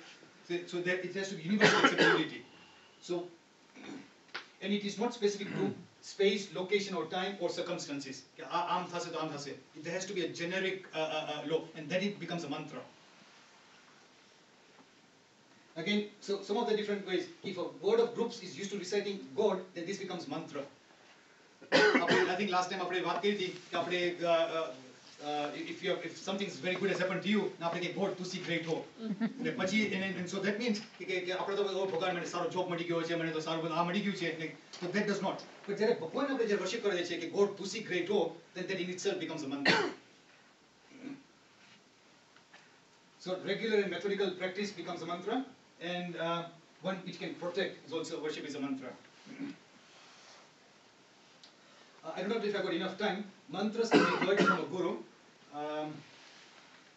so that it has to be universal acceptability. So and it is not specific to space, location or time or circumstances. Aam thase to aam thase. There has to be a generic law, and then it becomes a mantra. Again, so some of the different ways. If a word of groups is used to reciting God, then this becomes mantra. I think last time આપણે વાત કરી હતી કે આપણે if something is very good has happened to you, now આપણે કે God to see great hope. અને પછી and so that means કે આપણે તો ભગવાન મને સારો જોબ મળી ગયો છે, મને તો સારું આ મળી ગયું છે, so that does not. But જ્યારે ભગવાન આપણે જે worship કરે છે કે God to see great hope, then that in itself becomes a mantra. So regular and methodical practice becomes a mantra, and one which can protect is also worship is a mantra. I don't know if I got enough time. Mantras can be heard from a guru.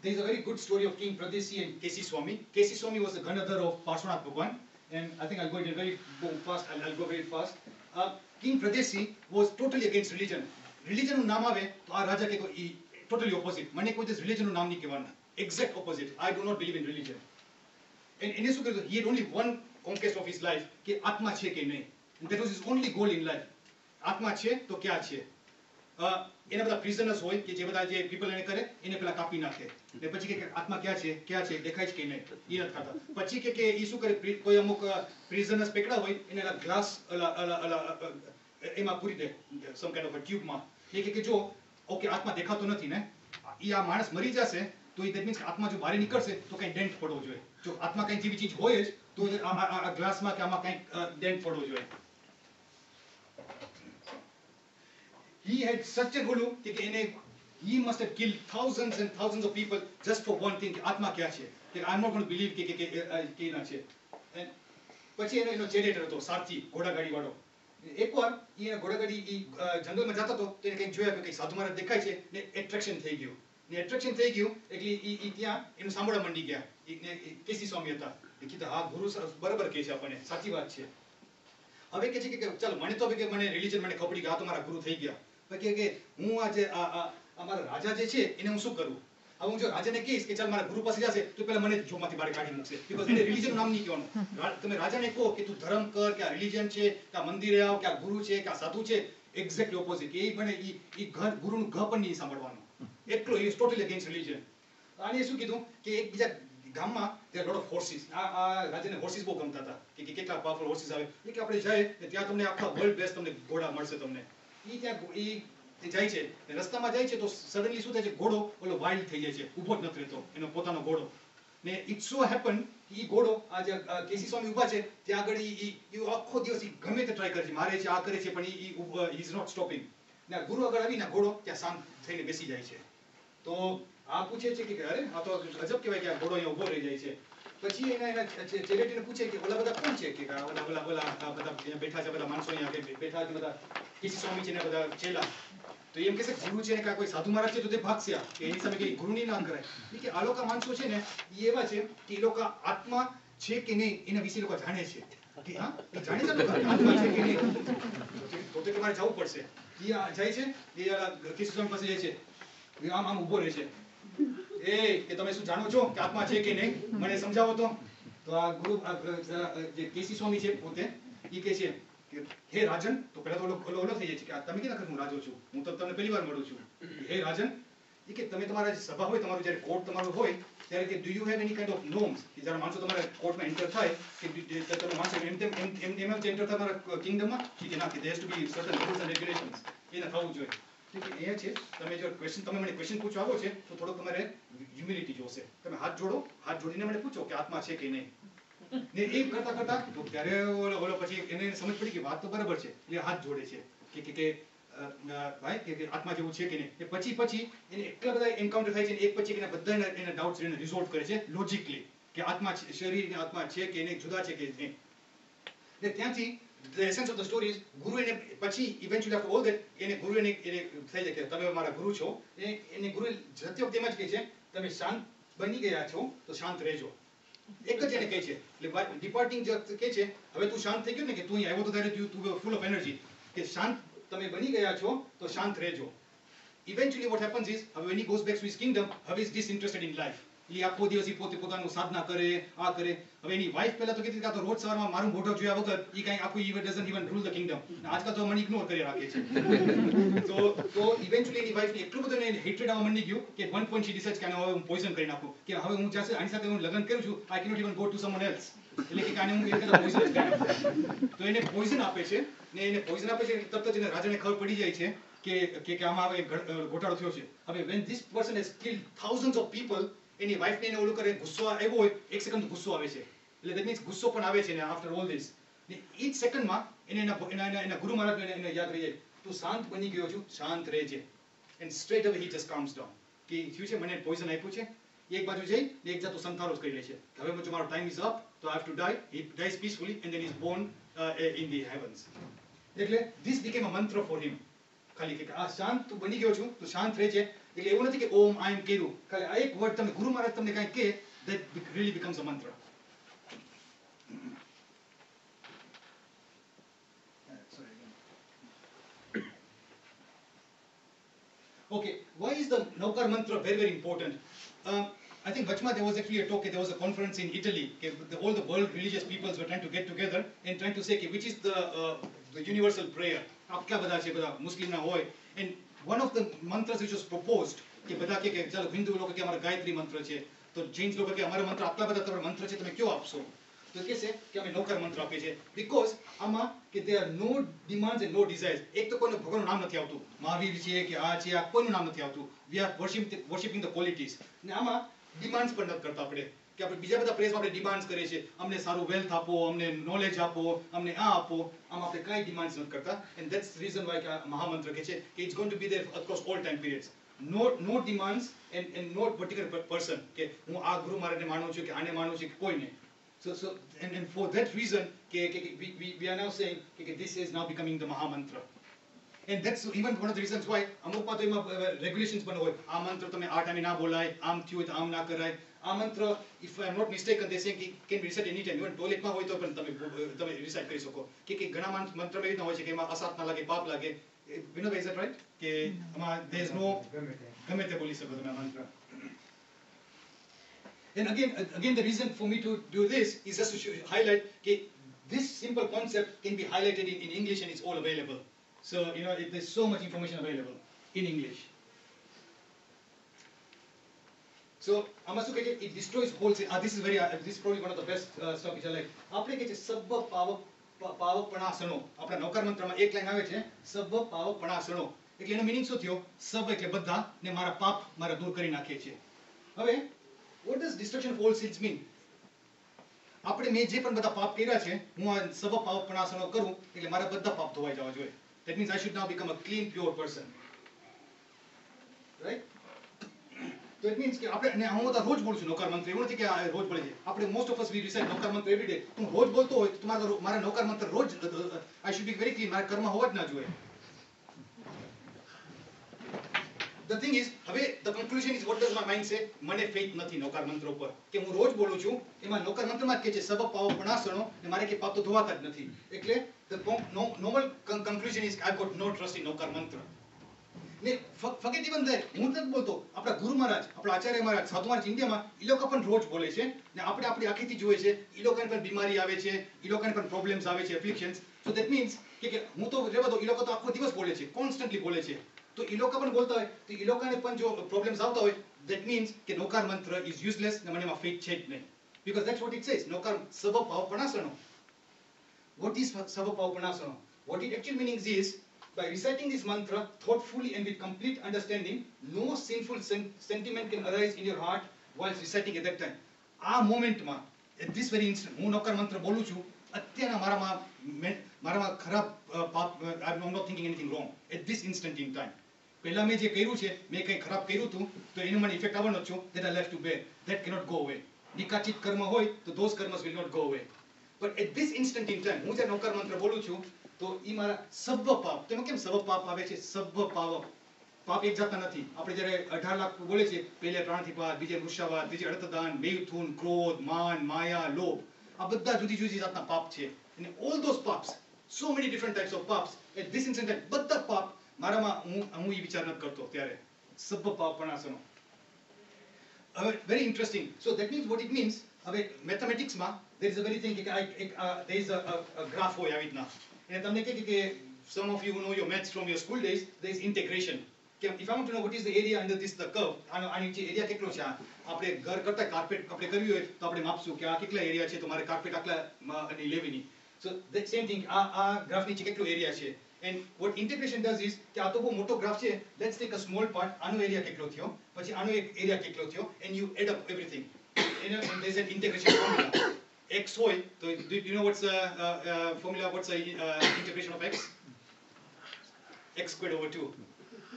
There is a very good story of King Pradesi and Kesi Swami. Kesi Swami was the Ganadhar of Parshvanath Bhagwan, and I think I'll go very fast. I'll go very fast. King Pradesi was totally against religion. Religion નું નામ આવે તો આ રાજા કે totally opposite. મને કોઈ દિવસ religion નું નામ નહીં કહેવાનું. Exact opposite. I do not believe in religion. And એને શું કર્યું? He had only one conquest of his life કે આત્મા છે કે નહીં. And that was his only goal in life. આત્મા છે તો ક્યાં છે? એના બધા પ્રિઝનર્સ હોય કે જે બધા જે પીપલ એને કરે એને પેલા કાપી નાખે ને પછી કે આત્મા ક્યાં છે દેખાય છે કે નહીં એ નથી ખાતા. પછી કે એ શું કરે, કોઈ અમુક પ્રિઝનર્સ પકડા હોય એને ગ્લાસ એમાં પૂરી દે સમ કાઇન્ડ ઓફ અ ટ્યુબમાં. એ કે જો ઓકે આત્મા દેખાતો નથી ને, એ આ માણસ મરી જશે તો દેટ મીન્સ આત્મા જો બહાર નીકળશે તો કંઈ ડેન્ટ પડવો જોઈએ. જો આત્મા કંઈ જેવી ચીજ હોય જ તો આ ગ્લાસમાં કે આમાં કંઈક ડેન્ટ પડવો જોઈએ. He had such a gulu that he must have killed thousands and thousands of people just for one thing. Atma kya છે? I'm not going to believe કે ના છે. And પછી એનો ચેરેટર હતો સારથી ઘોડાગાડી વાળો. એકવાર એ ઘોડાગાડી જંગલમાં જતો હતો તો એને કંઈક જોયા કે કંઈક સાધુ મહારાજ દેખાય છે ને એટ્રેક્શન થઈ ગયું. ને એટ્રેક્શન થઈ ગયું એટલે એ ત્યાં એનું સાંભળવા મંડી ગયા. કેસી સ્વામી હતા. એ કીધું હા ગુરુ બરાબર કહે છે આપણને, સાચી વાત છે. હવે કે છે કે ચાલો મને તો કે મને રિલિજન મને ખબર કે આ તો મારા ગુરુ થઈ ગયા. કે હું આજે અમારા રાજા જે છે એને હું શું કરું? હવે હું જો રાજાને કહીશ કે ચાલ મારા ગુરુ પાસે જશે તો પેલા મને જોમાંથી બહાર કાઢી મૂકશે બીકોઝ એને રિલિજનનું નામ નહીં કહેવાનું તમે રાજાને કહો કે તું ધર્મ કર કે આ રિલિજન છે કે આ મંદિરે આવ કે આ ગુરુ છે કે આ સાધુ છે એક્ઝેક્ટલી ઓપોઝિટ એ બને ઈ ઘર ગુરુનું ઘ પણ નહીં સાંભળવાનું એકલો ઇઝ ટોટલી અગેન્સ્ટ રિલિજન આને શું કીધું કે એક બીજા ગામમાં there are lot of horses આ રાજાને હોર્સિસ બહુ ગમતા હતા કે કેટલા પાવરફુલ હોર્સિસ આવે કે આપણે જાય ત્યાં તમને આખા વર્લ્ડ બેસ્ટ તમને ઘોડા મળશે તમને ઈ ત્યાં ઈ જાય છે રસ્તામાં જાય છે તો સડનલી શું થાય છે ઘોડો ઓલો વાઇલ્ડ થઈ જાય છે ઊભો જ નથી રહેતો એનો પોતાનો ઘોડો ને ઇટ સો હેપન કે ઈ ઘોડો આ જે કેસી સ્વામી ઊભા છે ત્યાં આગળ ઈ આખો દિવસ ઈ ગમે તે ટ્રાય કરે છે મારે છે આ કરે છે પણ ઈ ઇઝ નોટ સ્ટોપિંગ ને ગુરુ આગળ આવીને ઘોડો ત્યાં શાંત થઈને બેસી જાય છે તો આ પૂછે છે કે અરે આ તો ગજબ કહેવાય કે આ ઘોડો અહીંયા ઊભો રહી જાય છે પછી એના ચેલેટીને પૂછે કે ઓલા બધા કોણ છે કે ઓલા બધા અહીંયા બેઠા છે બધા માણસો અહીંયા બેઠા છે બધા કેસી સ્વામી છે ને બધા ચેલા તો એમ કહેશે ગુરુ છે ને કોઈ સાધુ મહારાજ છે તો તે ભાગશે કે એની સામે કઈ ગુરુની ના કરાય કે આ લોકો માણસો છે ને એ એવા છે કે એ લોકો આત્મા છે કે નહીં એના વિશે લોકો જાણે છે કે હા એ જાણે છે લોકો આત્મા છે કે નહીં તો તમારે જવું પડશે એ જાય છે એ કેસી સ્વામી પાસે જાય છે આમ આમ ઊભો રહે છે કે તમે શું જાણો છો કે આત્મા છે કે નહીં મને સમજાવો તો આ ગુરુ જે કેસી સ્વામી છે પોતે એ કહે છે કે હે રાજન તો પહેલા તો ઓલો થઈ જાય છે કે તમે કેના હું રાજો છું હું તો તમને પહેલી વાર મળું છું હે રાજન એ કે તમે તમારા સભા હોય તમારું જ્યારે કોર્ટ તમારું હોય ત્યારે કે do you have any kind of norms કે જ્યારે માણસો તમારા કોર્ટમાં એન્ટર થાય કે તમે માણસો એમ એન્ટર થાય તમારા કિંગડમમાં કે ના કે there has to be certain rules and regulations એને થવું જોઈએ એ છે તમે જો તમે મને ક્વેશ્ચન પૂછવા આવો છે તો થોડોક તમારે હ્યુમિલિટી જોશે તમે હાથ જોડીને મને પૂછો કે આત્મા છે કે નહીં ને એ કરતા કરતા તો ત્યારે ઓલો પછી એને સમજ પડી કે વાત તો બરાબર છે એટલે હાથ જોડે છે કે ભાઈ કે આત્મા જેવું છે કે નહીં એ પછી એને એટલા બધા એન્કાઉન્ટર થાય છે એક પછી એના બધા એના ડાઉટ્સ એને રિઝોલ્વ કરે છે લોજિકલી કે આત્મા શરીરની આત્મા છે કે નહીં જુદા છે કે નહીં ને ત્યાંથી the essence of the story is ગુરુ એને પછી eventually after all that એને ગુરુ એને થઈ જાય કે તમે મારા ગુરુ છો એને ગુરુ જતી વખતે એમ જ કહે છે તમે શાંત બની ગયા છો તો શાંત રહેજો એક જ એને કહે છે એટલે ડિપાર્ટિંગ કહે છે હવે તું શાંત થઈ ગયો ને કે તું અહીં આવ્યો તો ત્યારે તું ફૂલ ઓફ એનર્જી કે શાંત તમે બની ગયા છો તો શાંત રહેજો eventually what happens is હવે when he goes back to his kingdom હવે is disinterested in life એ આખો દિવસ પોતે પોતાનું સાધના કરે આ કરે હવે એની વાઇફ પહેલા તો કહેતી કે આ તો રોજ સવારમાં મારું મોઢો જોયા વગર એ કઈ આખું doesn't even rule the Kingdom આજકાલ તો મને ઇગ્નોર કરી રાખે છે તો ઇવેન્ચ્યુઅલી એની વાઇફને એટલું બધું એને હેટ્રેડ આવવા મંડી ગયું કે વન પોઈન્ટ શી ડિસાઇડ કે આને હવે હું પોઈઝન કરી નાખું કે હવે હું જ્યાં આની સાથે હું લગ્ન કરું છું I cannot even go to someone else એટલે કે આને હું એક પોઈઝન કરી નાખું તો એને પોઈઝન આપે છે ને એને પોઈઝન આપે છે તરત જ એને રાજાને ખબર પડી જાય છે કે આમાં હવે ઘોટાળો થયો છે હવે when this person has killed thousands of people એની વાઇફને એને ઓલું કરે ગુસ્સો આવ્યો હોય એક સેકન્ડ ગુસ્સો આવે છે એટલે દેટ મીન્સ ગુસ્સો પણ આવે છે ને આફ્ટર ઓલ ધીસ ને ઈ જ સેકન્ડમાં એને એના ગુરુ મહારાજને એને યાદ રહી જાય તું શાંત બની ગયો છું શાંત રહેજે એન્ડ સ્ટ્રેટ અવે હી જસ્ટ કામ્સ ડાઉન કે થયું છે મને પોઈઝન આપ્યું છે એક બાજુ જઈ ને એક જાતો સંતારો કરી લે છે હવે જો મારો ટાઈમ ઇઝ અપ તો I have to die he dies peacefully and then is born in the heavens એટલે ધીસ બીકેમ અ મંત્ર ફોર હિમ ખાલી કે આ શાંત તું બની ગયો છું તું શાંત રહેજે એટલે એવું નથી કે ઓમ આઈ એમ કર્યું ખાલી આ એક વર્ડ તમે ગુરુ મહારાજ તમને કાંઈ કહે that really becomes a mantra. Okay, why is the Naukar mantra very, very important? I think Vachma, there was actually a talk, there was a conference in Italy, all the world religious peoples were trying to get together and trying to say, which is the universal prayer? And one of the mantras which was proposed, કે બધા કે ચાલો હિન્દુ લોકો કે અમારા ગાયત્રી મંત્ર છે તો જૈન લોકો કે અમારા મંત્ર આટલા બધા તમારા મંત્ર છે તમે કયો આપશો તો કહે છે કે અમે નૌકર મંત્ર આપીએ છીએ બીકોઝ આમાં કે there are no demands and no desires એક તો કોઈનું ભગવાનનું નામ નથી આવતું મહાવીર છે કે આ છે આ કોઈનું નામ નથી આવતું we are worshiping the qualities ને આમાં ડિમાન્ડ્સ પણ નથી કરતા આપણે કે આપણે બીજા બધા પ્રેસમાં આપણે ડિમાન્ડ્સ કરીએ છીએ અમને સારું વેલ્થ આપો અમને નોલેજ આપો અમને આ આપો આમાં આપણે કાંઈ ડિમાન્ડ્સ નથી કરતા એન્ડ ધેટ્સ રીઝન વાય કે મહામંત્ર કહે છે કે it's going to be there across all time periods no demands and no particular person કે હું આ ગુરુ મહારાજને માનું છું કે આને માનું છું કે કોઈને so and for that reason we are now saying કે this is now becoming the mahamantra and that's even one of the reasons why અમુકમાં તો એમાં regulations પણ હોય આ મંત્ર તમે આ ટાઈમે ના બોલાય આમ થયું હોય તો આમ ના કરાય આ મંત્ર if I am not mistaken they say can be recited anytime even ટોયલેટમાં હોય તો પણ તમે રિસાઇટ કરી શકો કે ઘણા મંત્ર એવી રીતના હોય છે કે એમાં અસાત ના લાગે પાપ લાગે Vinod, is that right? કે આમાં there is no ગમે તે બોલી શકો તમે આ મંત્ર And again, the reason for me to do this is just to highlight that this simple concept can be highlighted in English, and it's all available. So there's so much information available in English. So આમાં શું કહે છે, it destroys wholesale. This is probably one of the best stuff which I like. આપણે કહે છે સબ્બ પાવપણાસણો. આપણા નૌકાર મંત્રમાં એક line આવે છે સબ્બ પાવપણાસણો. એટલે એનો મીનિંગ શું થયો? સબ એટલે બધા, ને મારા પાપ મારા દૂર કરી નાખે છે. હવે what does destruction of all sins mean? આપણે મેં જે પણ બધા પાપ કર્યા છે, હું આ સબ પાવપણાસણો કરું એટલે મારા બધા પાપ ધોવાઈ જવા જોઈએ. That means I should now become a clean, pure person. Right? So it means કે આપણે હું તો રોજ બોલું છું નૌકાર મંત્ર, એવું નથી કે રોજ બોલે છે. આપણે most of us we recite Navkar મંત્ર every day. તું રોજ બોલતો હોય તો મારા નૌકાર મંત્ર રોજ I should be very clean, મારા કર્મ હોવા જ ના જોઈએ. The thing is, હવે the conclusion is what does my mind say? મને faith નથી નૌકાર મંત્ર ઉપર કે હું રોજ બોલું છું એમાં નૌકાર મંત્રમાં કે છે સબ પાવપણાસણો ને મારે કે પાપ તો ધોવાતા જ નથી. એટલે the normal conclusion is I've got no trust in Navkar મંત્ર. ને forget even that, હું નથી બોલતો, આપણા ગુરુ મહારાજ, આપણા આચાર્ય મહારાજ, સાધુ મહારાજ ઇન્ડિયામાં એ લોકો પણ રોજ બોલે છે, ને આપણે આપણી આંખેથી જોઈએ છે એ લોકોને પણ બીમારી આવે છે, એ લોકોને પણ પ્રોબ્લેમ્સ આવે છે, એફ્લિક્શન્સ. સો ધેટ મીન્સ કે હું તો રહેવા દો, એ લોકો તો આખો દિવસ બોલે છે, કોન્સ્ટન્ટલી બોલે છે. તો એ લોકો પણ બોલતા હોય તો એ લોકોને પણ જો પ્રોબ્લેમ્સ આવતા હોય, ધેટ મીન્સ કે નૌકાર મંત્ર ઇઝ યુઝલેસ, ને મને એમાં ફેથ છે જ નહીં. Because that's what it says, Navkar સબ પાવપણાસણો. What is સબ પાવપણાસણો? What it actual meanings is, by reciting this mantra thoughtfully and with complete understanding, no sinful sentiment can arise in your heart whilst reciting at that time. આ મોમેન્ટમાં, at this very instant, હું નૌકાર મંત્ર બોલું છું, અત્યારના મારામાં ખરાબ પાપ, I'm not thinking anything wrong at this instant in time. પહેલા મેં જે કર્યું છે, મેં કંઈ ખરાબ કર્યું હતું તો એનું મને ઇફેક્ટ આવવાનો જ છું, that I left to bear, that cannot go away. નિકાચિત કર્મ હોય તો those karmas will not go away. But at this instant in time, હું જે નૌકાર મંત્ર બોલું છું તો ઈ મારા સબ્બ પાપ, તેમાં કેમ સબ્બ પાપ આવે છે? સબ્બ પાપ એક જાતના નથી. આપણે જ્યારે 18 લાખ બોલે છે, પહેલે પ્રાણાધિપાત, બીજે વૃષાવાદ, ત્રીજે અર્થદાન, મૈથુન, ક્રોધ, માન, માયા, લોભ, આ બધા જુદી જુદી જાતના પાપ છે. અને all those paps, so many different types of paps, at this instant બધા પાપ મારામાં હું ઈ વિચાર નથી કરતો ત્યારે. સબ્બ પાવપણાસણો. Very interesting. So that means what it means, હવે મેથેમેટિક્સમાં there is a very thing, there is a graph હોય આવી રીતના. અને તમને કે some of you who know your maths from your school days, there is integration. If I want to know what is the area under this the curve, આની જે area કેટલો છે, આપણે ઘર કરતા કાર્પેટ આપણે કર્યું હોય તો આપણે માપશું કે આ કેટલા એરિયા છે, તો મારે કાર્પેટ આટલા અને લેવીની. So that same thing, આ ગ્રાફ નીચે કેટલો એરિયા છે. And what integration does is કે આ તો બહુ મોટો ગ્રાફ છે, let's take a small part, આનો એરિયા કેટલો થયો, પછી આનો એક એરિયા કેટલો થયો, and you add up everything. And there's an integration formula. X હોય તો do you know what's the formula, what's the integration of x? X squared over 2,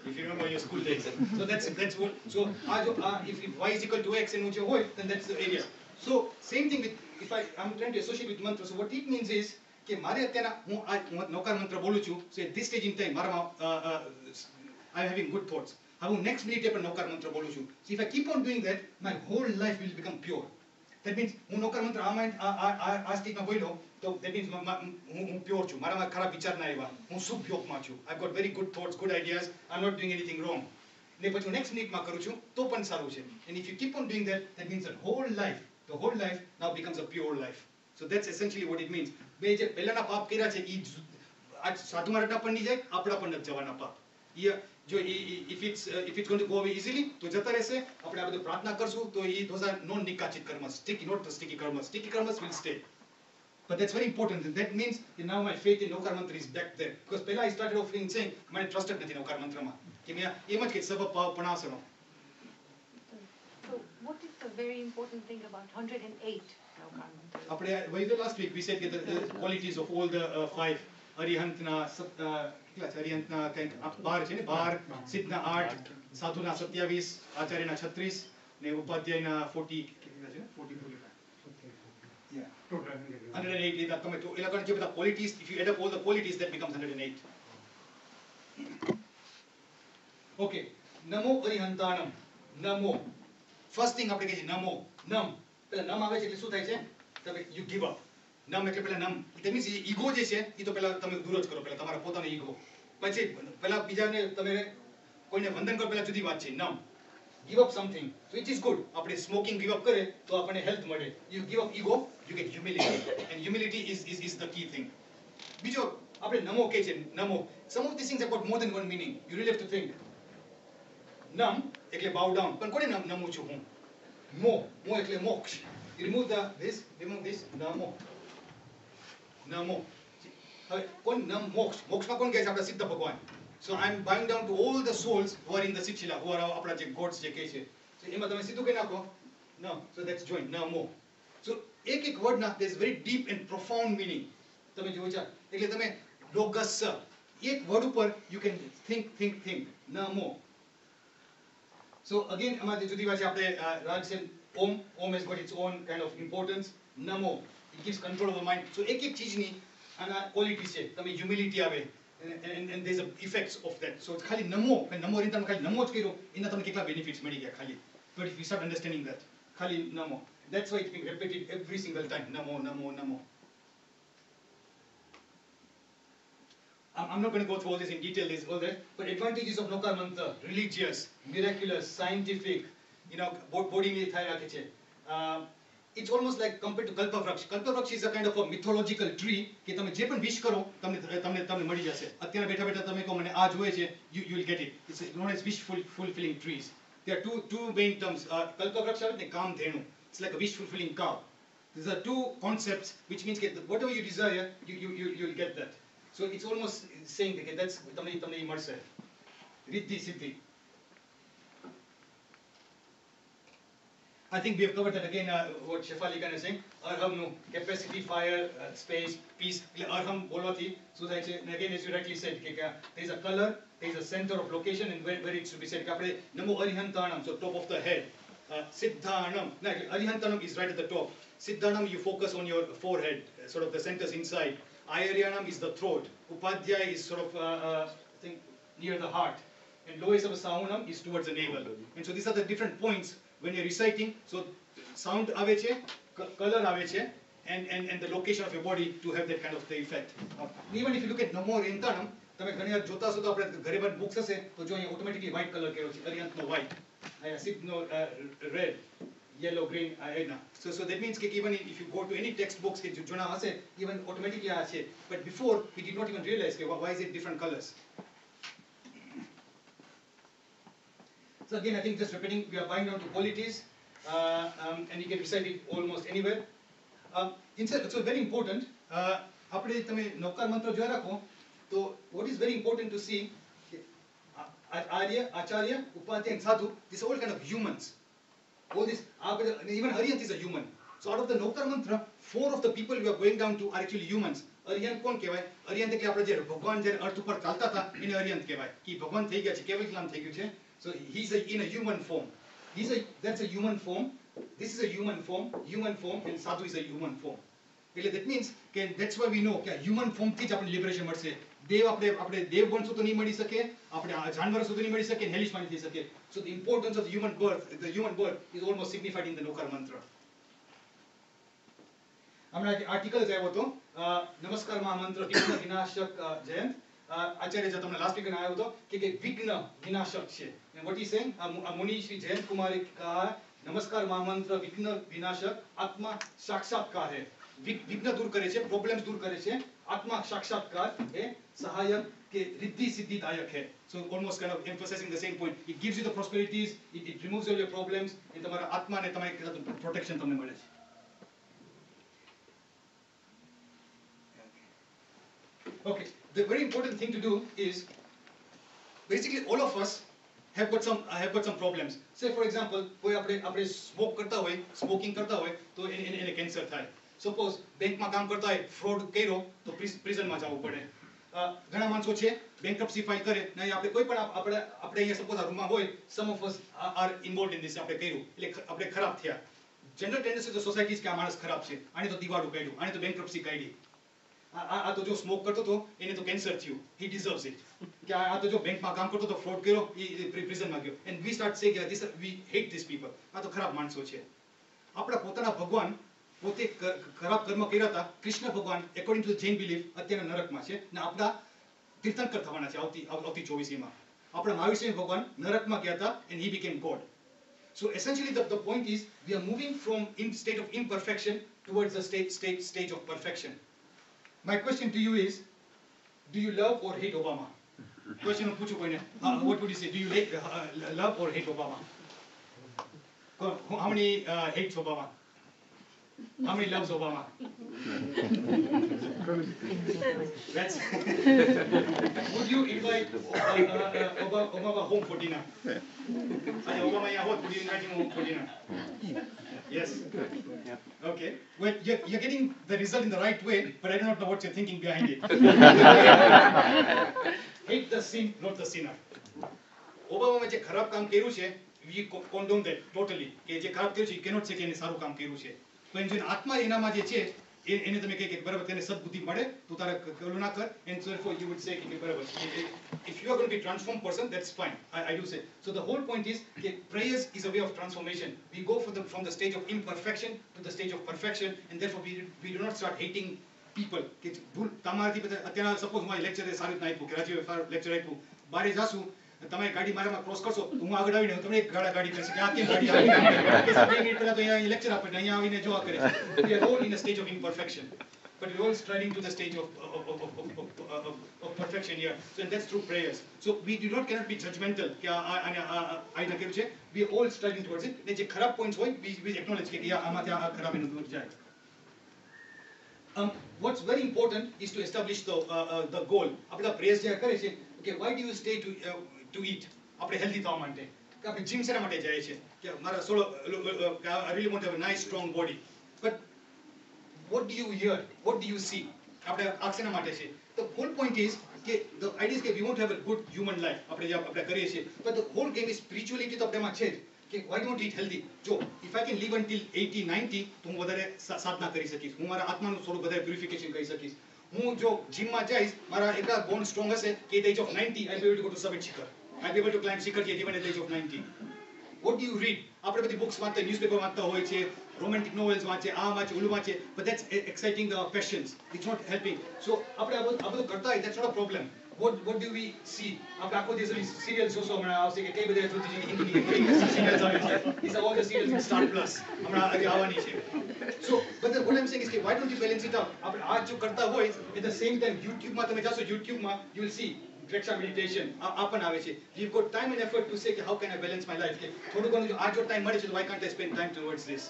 if you remember your school days. So that's what, so if y is equal to x and ઊંચો હોય, then that's the area. So same thing with, if I'm trying to associate with mantra, so what it means is કે મારે અત્યારના હું આ નૌકાર મંત્ર બોલું છું, so at this stage in time મારામાં I'm having good thoughts. હવે હું next minute પણ નૌકાર મંત્ર બોલું છું. So if I keep on doing that, my whole life will become pure. That means હું નૌકાર મંત્ર આ સ્ટેજમાં બોલ્યો તો that means હું પ્યોર છું, મારામાં ખરાબ વિચાર ના આવ્યા, હું શુભ યોગમાં છું, I've got very good thoughts, good ideas, I'm not doing anything wrong. ને પછી હું next minute કરું છું તો પણ સારું છે. And if you keep on doing that, that means that the whole life now becomes a pure life. So that's essentially what it means. બે જે પહેલાના પાપ કર્યા છે ઈ આ સાધુ મહારાજના પણ નહીં જાય, આપણા પણ નથી જવાના પાપ. જો if it's going to go away easily તો જતા રહેશે. આપણે આ બધું પ્રાર્થના કરશું તો ઈ those are non નિકાચિત કર્મસ, not the sticky karmas will stay. But that's very important. That means that now my faith in Navkar મંત્ર is back there. Because પહેલા I started off saying મને trust જ નથી નૌકાર મંત્રમાં, કે મેં એમ જ કે સબ પાવપણાસણો. So what is the very important thing about 108 Navkar મંત્ર? આપણે last week we said that the qualities of all the five અરિહંતના કેટલા છે, અરિહંતના કંઈક 12 છે ને, 12, સિદ્ધના 8, સાધુના 27, આચાર્યના 36 ને ઉપાધ્યાયના 40 કેટલા છે, 45. Yeah, 108 લીધા તમે તો એ લોકોને જે બધા qualities, if you add up all the qualities, that becomes 108. Okay, Namo અરિહંતાણમ. Namo, first thing આપણે કહીએ નમો, નમ. પેલા નમ આવે છે એટલે શું થાય છે? તમે you give up. નમ એટલે પેલા નમ, that means ઈગો જે છે એ તો પેલા તમે દૂર જ કરો, પેલા તમારા પોતાનો ઈગો. પછી પેલા બીજાને તમે કોઈને વંદન કરો પેલા જુદી વાત છે નમ. give up something, so it is good. આપણે smoking give up કરે તો આપણને health મળે. You give up ego, you get humility, and humility is the key thing. બીજો આપણે નમો કહે છે, નમો. Some of these things have got more than one meaning. You really have to think. નમ એટલે bow down, પણ કોને નમું છું હું? મો એટલે મોક્ષ. You remove this, નમો. નમો. હવે કોણ નમ મોક્ષ? મોક્ષમાં કોણ કહે છે? આપણા સિદ્ધ ભગવાન. So I'm bowing down to all the souls who are in the Sichila, who are આપણા જે gods જે કહે છે. So એમાં તમે સીધું કહી નાખો. No, so that's joint, Namo. So એક word ના, there's very deep and profound meaning. તમે જોવો છો એટલે તમે logos એક word ઉપર you can think Namo. So again આમાં જે જુદી વાત છે આપણે Raj said om has got its own kind of importance. Namo, it gives control of the mind. So એક ચીજની આના qualities છે. તમે humility આવે and there's a effects of that. So ખાલી નમો રીતના ખાલી નમો જ કર્યો એના તમને કેટલા benefits મળી ગયા ખાલી. But if you start understanding that ખાલી નમો, that's why it's being repeated every single time. Namo. I'm not going to go through all this in detail, all that, but advantages of Nokar Mantra, religious, miraculous, scientific, body ne thai rakhe che. It's almost like compared to Kalpavraksh. Kalpavraksh is a kind of a mythological tree કે તમે જે પણ wish કરો તમને મળી જશે. અત્યારે બેઠા તમે કહો મને આ જોઈએ છે, you will get it. It's known as wish fulfilling trees. There are two main terms. Kalpavraksh આવે ને Kamdhenu. It's like a wish fulfilling cow. These are two concepts which means that whatever you desire, you'll get that. So it's almost saying that that's તમને મળશે. Riddhi Siddhi. I think we have covered that again, what Shefali kind of saying. Arham no capacity, fire, space, peace. Arham bolwati. So that and again, as you rightly said, there is a color, there is a center of location, and where it should be said. Namo Arihantanam, so top of the head. Siddhanam. No, Arihantanam is right at the top. Siddhanam, you focus on your forehead, sort of the centers inside. Ayaryanam is the throat. Upadhyaya is sort of, I think, near the heart. And lowest of Saunam is towards the navel. And so these are the different points when you're reciting. So sound ave che, color ave che, and the location of your body to have that kind of the effect. Even if you look at Namo Arihantanam, તમે ઘણી વાર જોતા છો તો આપણે ઘરે પણ books હશે તો જો અહીંયા ઓટોમેટિકલી વ્હાઇટ કલર કર્યો છે, અરિહંતનો વ્હાઇટ, અહીંયા સિદ્ધનો red, yellow, green, so that means that even if you go to any textbooks કે જૂના હશે even automatically આ છે, but before we did not even realize why is it different colors. So again I think just repeating, we are buying down to qualities, and you can recite it almost anywhere. So very important, આપણે તમે નૌકાર મંત્ર જોઈ રાખો તો what is very important to see, Arya, Acharya, Upadhyaya and Sadhu, these are all kind of humans. All this, even Arihant is a human. So out of the Nokar Mantra, 4 of the people we are going down to are actually humans. Arihant કોણ કહેવાય? Arihant એટલે આપણે જે ભગવાન જ્યારે અર્થ ઉપર ચાલતા હતા એને અરિહંત કહેવાય કે ભગવાન થઈ ગયા છે, કેવલ નામ થઈ ગયું છે. So he's in a human form. That's a human form. This is a human form, and Sadhu is a human form. That means that's why we know કે human form થી જ આપણે લિબરેશન મળશે. દેવ આપણે દેવ બનશું તો નહીં મળી શકે, આપણે જાનવર સુધી નહીં મળી શકે, હેલિશ માં નહીં થઈ શકે. So the importance of the human birth is almost signified in the Nokar Mantra. હમણાં આર્ટિકલ્સ આવ્યો હતો નમસ્કાર મહામંત્ર વિઘ્ન વિનાશક જયંત. આચાર્ય જે તમને લાસ્ટ વીક આવ્યો હતો કે વિઘ્ન વિનાશક છે. And what he's saying, મુનિ શ્રી જયંત કુમારે કहा નમસ્કાર મહામંત્ર વિઘ્ન વિનાશક આત્મા સાક્ષાત્કાર है. વિઘ્ન દૂર કરે છે, પ્રોબ્લેમ્સ દૂર કરે છે, આત્મા સાક્ષાત્કાર એ સહાયક કે રિદ્ધિ સિદ્ધિદાયક है. So almost kind of emphasizing the same point. It gives you the prosperities, it removes all your problems, and તમારા આત્માને તમારી protection તમને મળે છે. Okay, the very important thing to do is basically all of us have got some problems. Say for example, કોઈ આપણે smoke કરતા હોય, સ્મોકિંગ કરતા હોય તો એને કેન્સર થાય. સપોઝ બેંકમાં કામ કરતા હોય, ફ્રોડ કર્યો તો પ્રિઝનમાં જવું પડે. ઘણા માણસો છે બેંકરપ્સી ફાઇલ કરે ને આપણે કોઈ પણ આપણે અહીંયા સપોઝ આ રૂમમાં હોય, some of us are involved in this, આપણે કર્યું એટલે આપણે ખરાબ થયા. જનરલ ટેન્ડન્સી તો સોસાયટી કે આ માણસ ખરાબ છે, આને તો દિવાળું કાઢ્યું, આને તો બેંકરપ્સી કાઢી, આ તો જો સ્મોક કરતો હતો એને તો કેન્સર થયું, he deserves it. કે આ તો જો બેંકમાં કામ કરતો તો ફ્રોડ કર્યો એ પ્રિઝનમાં ગયો, and we start saying this, we hate these people, આ તો ખરાબ માણસો છે. આપણા પોતાના ભગવાન પોતે ખરાબ કર્મ કર્યા હતા. કૃષ્ણ ભગવાન according to the Jain belief અત્યારે નરકમાં છે ને આપણા તીર્થંકર થવાના છે આવતી 24મીમાં. આપણા મહાવીર સ્વામી ભગવાન નરકમાં ગયા હતા and he became God. So essentially the point is we are moving from state of imperfection towards the stage of perfection. My question to you is, do you love or hate Obama? Question what would you say? Do you love or hate Obama? How many hates Obama? How many loves Obama? That's would you invite Obama home for dinner? Obama would you invite him home for dinner? Yes. Okay. Well, you're getting the result in the right way, but I do not know what you're thinking behind it. Hate the sin, not the sinner. Obama में जे खराब काम केरू छे, we condone that totally. કે જે ખરાબ કર્યું છે, you cannot say કે એને સારું કામ કર્યું છે. તો એની આત્મા એનામાં જે છે, એને તમે કહે કે બરાબર તેને સદબુદ્ધિ મળે, તું તારા કલું ના કર, and so therefore you would say કે બરાબર. If you are going to be transformed person, that's fine. I do say. So the whole point is that prayers is a way of transformation. We go from the stage of imperfection to the stage of perfection, and therefore we do not start hating people. કે તમારાથી અત્યારે suppose હું lecture સારી રીતના આપ્યું કે રાજીવે lecture આપ્યું, બારે જાશું તમે ગાડી મારામાં ક્રોસ કરશો તો હું આગળ આવીને તમને એક ગાડી કરશે કે આ કેમ ગાડી આવી કે 2 મિનિટ પહેલા તો અહીંયા લેક્ચર આપે અહીંયા આવીને જોવા કરે છે. We are all in a stage of imperfection, but we're all striving to the stage of perfection here. So and that's through prayers. So we cannot be judgmental કે આ ના કેવું છે. We are all striving towards it. ને જે ખરાબ points હોય we acknowledge કે આમાંથી આ ખરાબ એનું દૂર જાય. What's very important is to establish the goal. આપણે પ્રેયર્સ જે કરે છે, okay, why do you stay to eat? આપણે હેલ્ધી થવા માટે કે આપણે જીમ શેના માટે જાય છે કે મારા solo I really want to have a nice strong body, but what do you hear, what do you see? આપણે આ શેના માટે છે? The whole point is કે the idea is કે we want to have a good human life. આપણે કરીએ છીએ, but the whole game is spirituality તો આપણામાં છે જ. Why don't eat healthy? જો if I can live until 80 90 તો હું વધારે સાધના કરી શકીશ, હું મારા આત્માનું થોડું વધારે પ્યુરિફિકેશન કરી શકીશ. હું જો જીમમાં જઈશ, મારા એટલા બોન્ડ સ્ટ્રોંગ હશે કે at the age of 90 I'll be able to go to summit Shikhar. I'll be able to climb Shikhar even at the age of 90. What do you read? આપણે બધી બુક્સ વાંચતા, ન્યૂઝપેપર વાંચતા હોય છે, romantic novels વાંચે, આ વાંચે, ઓલું વાંચે, but that's exciting the passions. It's not helping. So આપણે આ બધું કરતા હોય, that's not a problem. What do we see? આપણે આખો દિવસ સિરિયલ જોશો, હમણાં આવશે કે કઈ બધી જોતી છે હિન્દી સિરિયલ્સ આવે છે. These are all the serials in Star Plus. હમણાં આજે આવવાની છે. So but what I'm saying is why don't you balance it out? આપણે આ જો કરતા હોય, at the same time YouTube માં તમે જાશો, YouTube માં you will see Dreksha meditation આપણ આવે છે. We've got time and effort to say how can I balance my life? કે થોડું ઘણું જો આ જો ટાઈમ મળે છે, why can't I spend time towards this?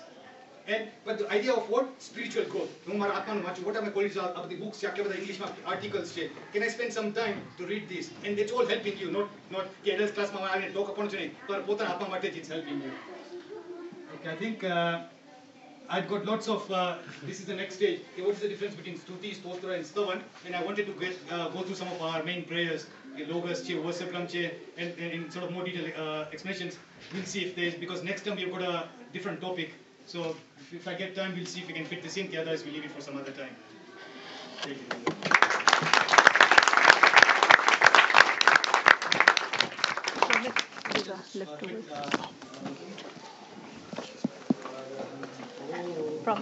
But the idea of what? Spiritual growth. હું મારા આત્માનું વાંચું, what are my qualities? આ બધી books છે, આટલા બધા ઇંગ્લિશમાં આર્ટિકલ્સ છે. Can I spend some time to read this? And it's all helping you, not કે એડલ્ટ ક્લાસમાં આવીને ટોક આપવાનું છે નહીં, પણ પોતાના આત્મા માટે જ it's helping you. Okay, I think I've got lots of this is the next stage. Okay, what is the difference between Stuti, Stotra and Stavan? And I wanted to go through some of our main prayers, Logos, Vasakram, and in sort of more detailed explanations. We'll see if there is, because next time we've got a different topic. So if I get time, we'll see if we can fit this in. Otherwise, we'll leave it for some other time. Thank you. From